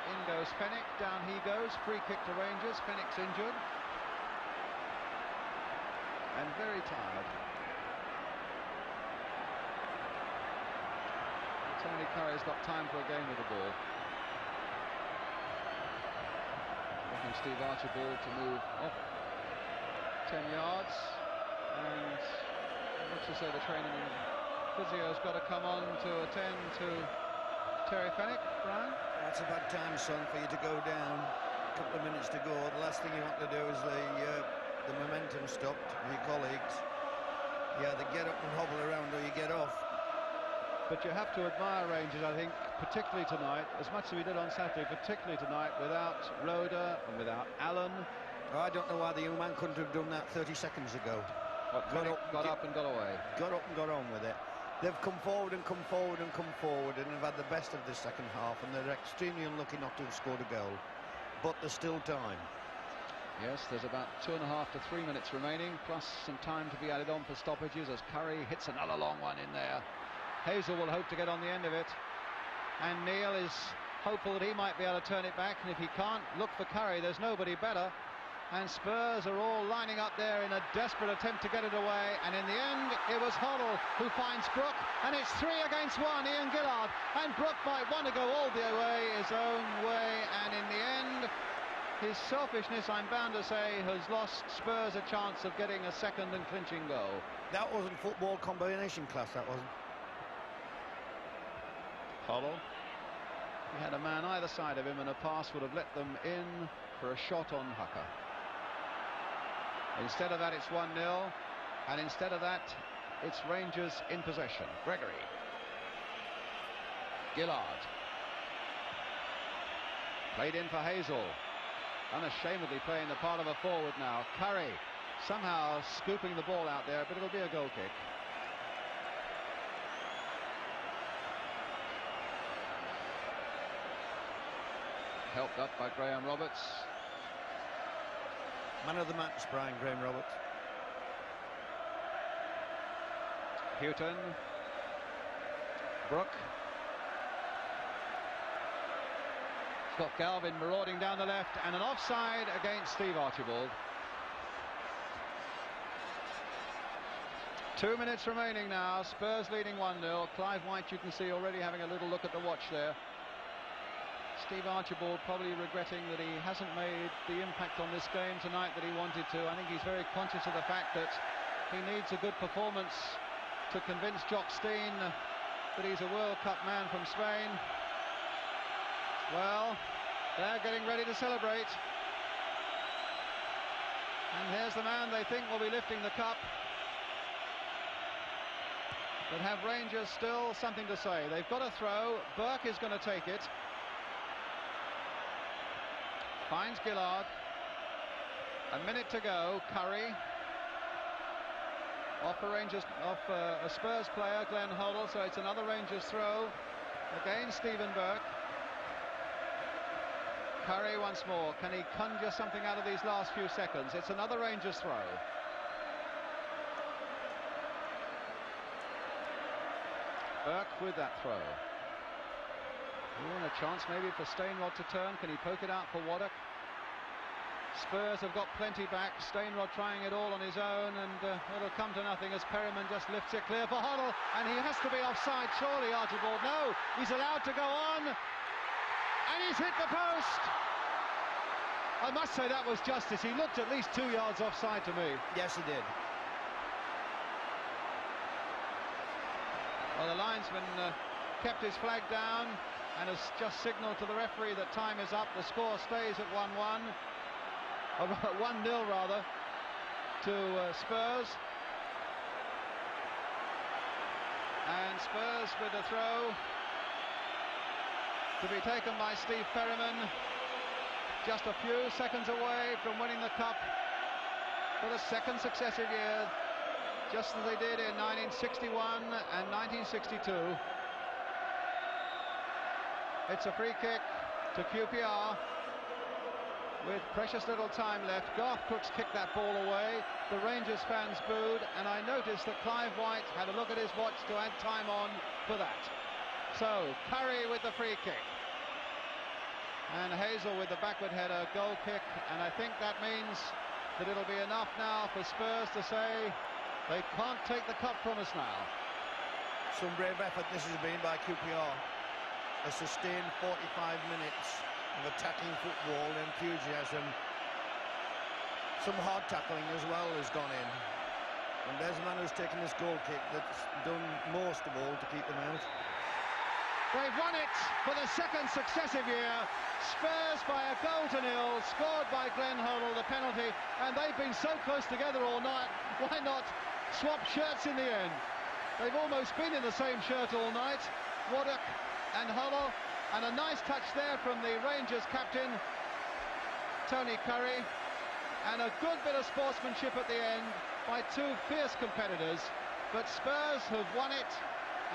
In goes Fennec. Down he goes. Free kick to Rangers. Fennec's injured. And very tired. Tony Curry's got time for a game with the ball. Looking Steve Archibald to move off 10 yards, and it looks as though the training physio's got to come on to attend to Terry Fennec. Brian? That's a bad time, son, for you to go down. A couple of minutes to go. The last thing you want to do is the momentum stopped with your colleagues. You either get up and hobble around or you get off. But you have to admire Rangers, I think, particularly tonight, as much as we did on Saturday, particularly tonight, without Rhoda and without Allen. I don't know why the young man couldn't have done that 30 seconds ago. Got up and got away. Got up and got on with it. They've come forward and come forward and come forward and have had the best of the second half, and they're extremely unlucky not to have scored a goal. But there's still time. Yes, there's about 2.5 to 3 minutes remaining, plus some time to be added on for stoppages as Curry hits another long one in there. Hazel will hope to get on the end of it, and Neil is hopeful that he might be able to turn it back, and if he can't, look for Curry. There's nobody better, and Spurs are all lining up there in a desperate attempt to get it away, and in the end it was Hoddle who finds Brooke, and it's 3 against 1, Ian Guillard, and Brooke might want to go all the way his own way, and in the end his selfishness, I'm bound to say, has lost Spurs a chance of getting a second and clinching goal. That wasn't football combination class, that wasn't. Hoddle. He had a man either side of him, and a pass would have let them in for a shot on Hucker. Instead of that, it's 1-0, and instead of that, it's Rangers in possession. Gregory. Guillard. Played in for Hazel. Unashamedly playing the part of a forward now. Curry somehow scooping the ball out there, but it'll be a goal kick. Helped up by Graham Roberts. Man of the match, Brian Graham Roberts. Hughton. Brooke. It's got Galvin marauding down the left, and an offside against Steve Archibald. 2 minutes remaining now. Spurs leading 1-0. Clive White, you can see, already having a little look at the watch there. Steve Archibald probably regretting that he hasn't made the impact on this game tonight that he wanted to. I think he's very conscious of the fact that he needs a good performance to convince Jock Stane that he's a World Cup man from Spain. Well, they're getting ready to celebrate. And here's the man they think will be lifting the cup. But have Rangers still something to say? They've got a throw. Burke is going to take it. Finds Guillard. A minute to go. Curry. Off a Spurs player, Glenn Hoddle, so it's another Rangers throw. Again, Stephen Burke. Curry once more. Can he conjure something out of these last few seconds? It's another Rangers throw. Burke with that throw. And a chance maybe for Stane to turn. Can he poke it out for Oughta? Spurs have got plenty back. Stane trying it all on his own, and it'll come to nothing as Perryman just lifts it clear for Hoddle, and he has to be offside, surely, Archibald. No, he's allowed to go on, and he's hit the post. I must say that was justice. He looked at least 2 yards offside to me. Yes, he did. Well, the linesman kept his flag down and has just signalled to the referee that time is up. The score stays at 1-1. 1-0 rather, to Spurs. And Spurs with a throw to be taken by Steve Perryman. Just a few seconds away from winning the cup for the second successive year, just as they did in 1961 and 1962. It's a free kick to QPR with precious little time left. Crooks kicked that ball away. The Rangers fans booed, and I noticed that Clive White had a look at his watch to add time on for that. So Curry with the free kick, and Hazel with the backward header, goal kick, and I think that means that it'll be enough now for Spurs to say they can't take the cup from us now. Some brave effort this has been by QPR. A sustained 45 minutes of attacking football, enthusiasm. Some hard tackling as well has gone in. And there's a man who's taken this goal kick that's done most of all to keep them out. They've won it for the second successive year. Spurs by a goal to nil, scored by Glenn Hoddle, the penalty, and they've been so close together all night. Why not swap shirts in the end? They've almost been in the same shirt all night. Oughta and Hoddle, and a nice touch there from the Rangers captain, Tony Curry, and a good bit of sportsmanship at the end by two fierce competitors. But Spurs have won it,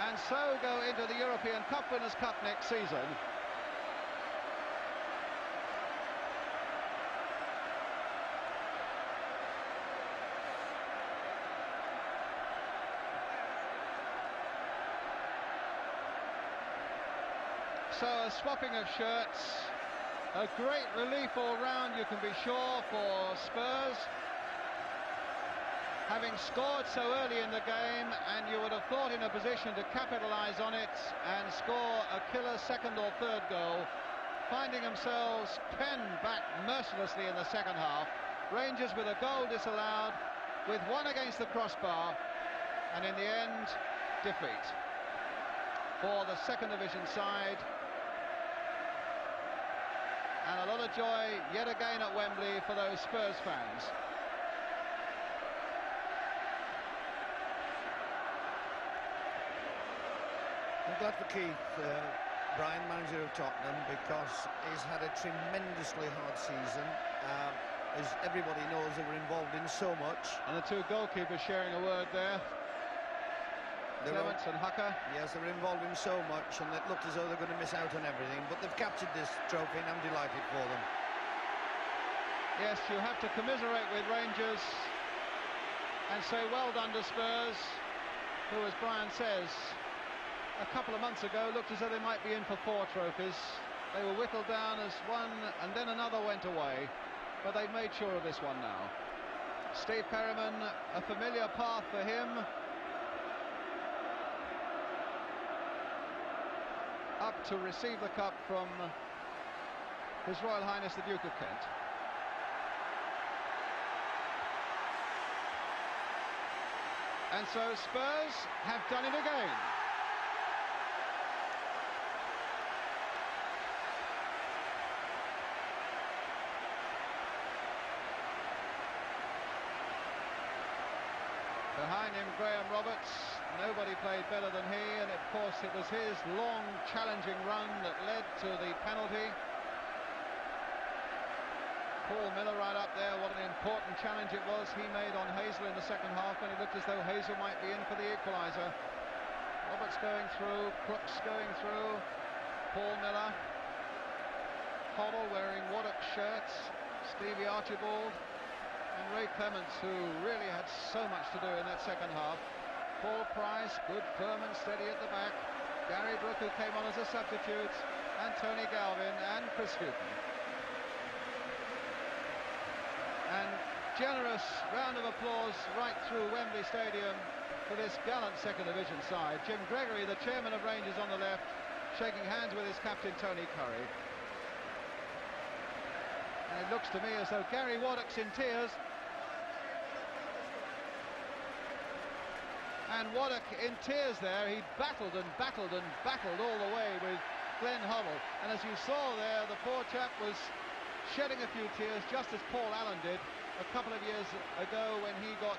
and so go into the European Cup Winners' Cup next season. So a swapping of shirts, a great relief all round, you can be sure, for Spurs, having scored so early in the game, and you would have thought in a position to capitalise on it and score a killer second or third goal. finding themselves penned back mercilessly in the second half. Rangers with a goal disallowed, with one against the crossbar, and in the end, defeat for the second division side. And a lot of joy yet again at Wembley for those Spurs fans. I'm glad for Keith, Brian, manager of Tottenham, because he's had a tremendously hard season. As everybody knows, they were involved in so much. And the two goalkeepers sharing a word there. Clements and Oughta. Yes, they were involved in so much, and it looked as though they're going to miss out on everything. But they've captured this trophy, and I'm delighted for them. Yes, you have to commiserate with Rangers and say well done to Spurs, who, as Brian says, a couple of months ago looked as though they might be in for 4 trophies. They were whittled down as one, and then another went away, but they've made sure of this one now. Steve Perryman, a familiar path for him. Up to receive the cup from His Royal Highness the Duke of Kent. And so Spurs have done it again. Behind him, Graham Roberts. Nobody played better than he, and of course it was his long, challenging run that led to the penalty. Paul Miller right up there, what an important challenge it was he made on Hazel in the second half, when it looked as though Hazel might be in for the equaliser. Roberts going through, Crooks going through, Paul Miller, Hoddle wearing Waddock shirts, Stevie Archibald, and Ray Clements, who really had so much to do in that second half. Paul Price, good, firm and steady at the back. Gary Brooke, who came on as a substitute, and Tony Galvin and Chris Hughton. And generous round of applause right through Wembley Stadium for this gallant second division side. Jim Gregory, the chairman of Rangers, on the left, shaking hands with his captain Tony Curry. And it looks to me as though Gary Waddock's in tears. And Waddock in tears there. He battled and battled and battled all the way with Glenn Hoddle. And as you saw there, the poor chap was shedding a few tears, just as Paul Allen did a couple of years ago when he got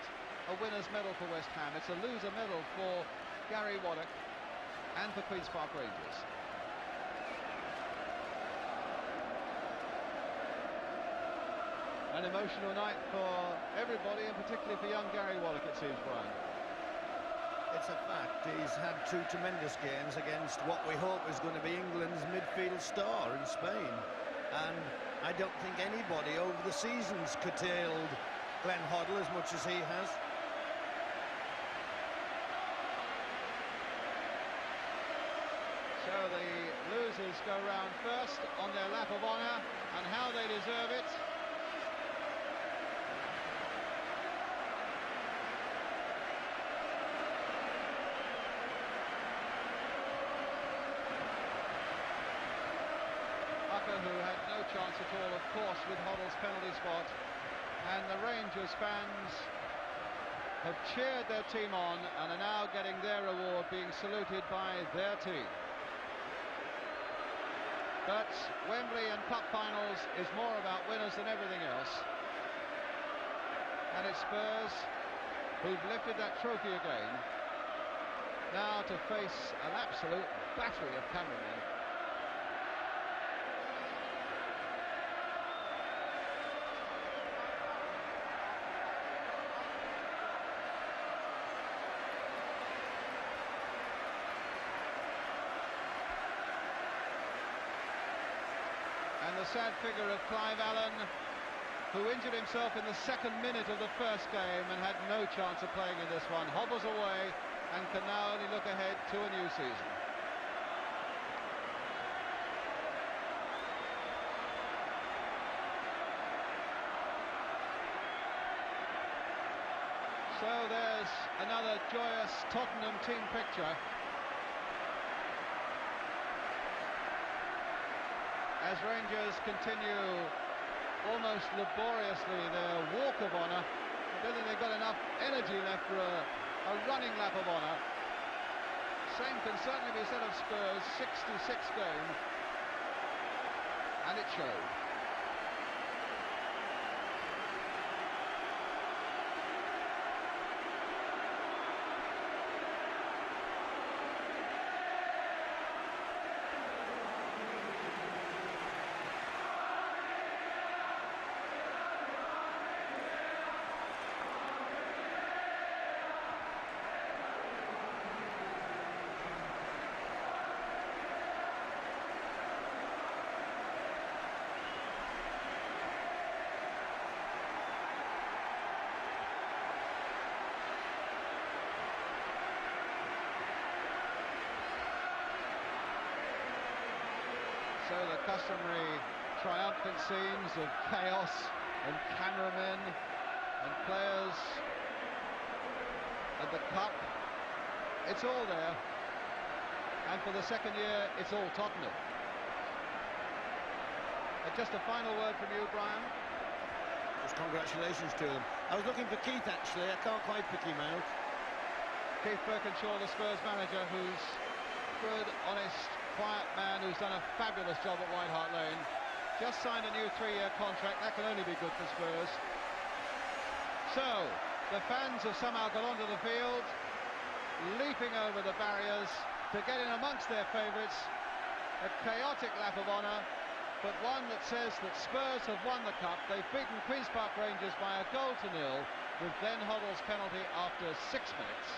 a winner's medal for West Ham. It's a loser medal for Gary Waddock and for Queen's Park Rangers. An emotional night for everybody, and particularly for young Gary Waddock, it seems, Brian. It's a fact. He's had 2 tremendous games against what we hope is going to be England's midfield star in Spain. And I don't think anybody over the season's curtailed Glenn Hoddle as much as he has. So the losers go round first on their lap of honour, and how they deserve it. Who had no chance at all, of course, with Hoddle's penalty spot. And the Rangers fans have cheered their team on and are now getting their reward, being saluted by their team. But Wembley and cup finals is more about winners than everything else. And it's Spurs who've lifted that trophy again, now to face an absolute battery of cameramen. And the sad figure of Clive Allen, who injured himself in the second minute of the first game and had no chance of playing in this one, hobbles away and can now only look ahead to a new season. So there's another joyous Tottenham team picture. as Rangers continue almost laboriously their walk of honour. I don't think they've got enough energy left for a running lap of honour. Same can certainly be said of Spurs' 66 game, and it showed. So the customary triumphant scenes of chaos and cameramen and players and the cup, it's all there, and for the second year it's all Tottenham. Just a final word from you, Brian. Just congratulations to them. I was looking for Keith actually, I can't quite pick him out. Keith Birkinshaw, the Spurs manager, who's good, honest, quiet man who's done a fabulous job at White Hart Lane. Just signed a new 3-year contract. That can only be good for Spurs. So, the fans have somehow got onto the field, leaping over the barriers to get in amongst their favourites. A chaotic lap of honour, but one that says that Spurs have won the cup. They've beaten Queen's Park Rangers by 1-0 with Glenn Hoddle's penalty after 6 minutes.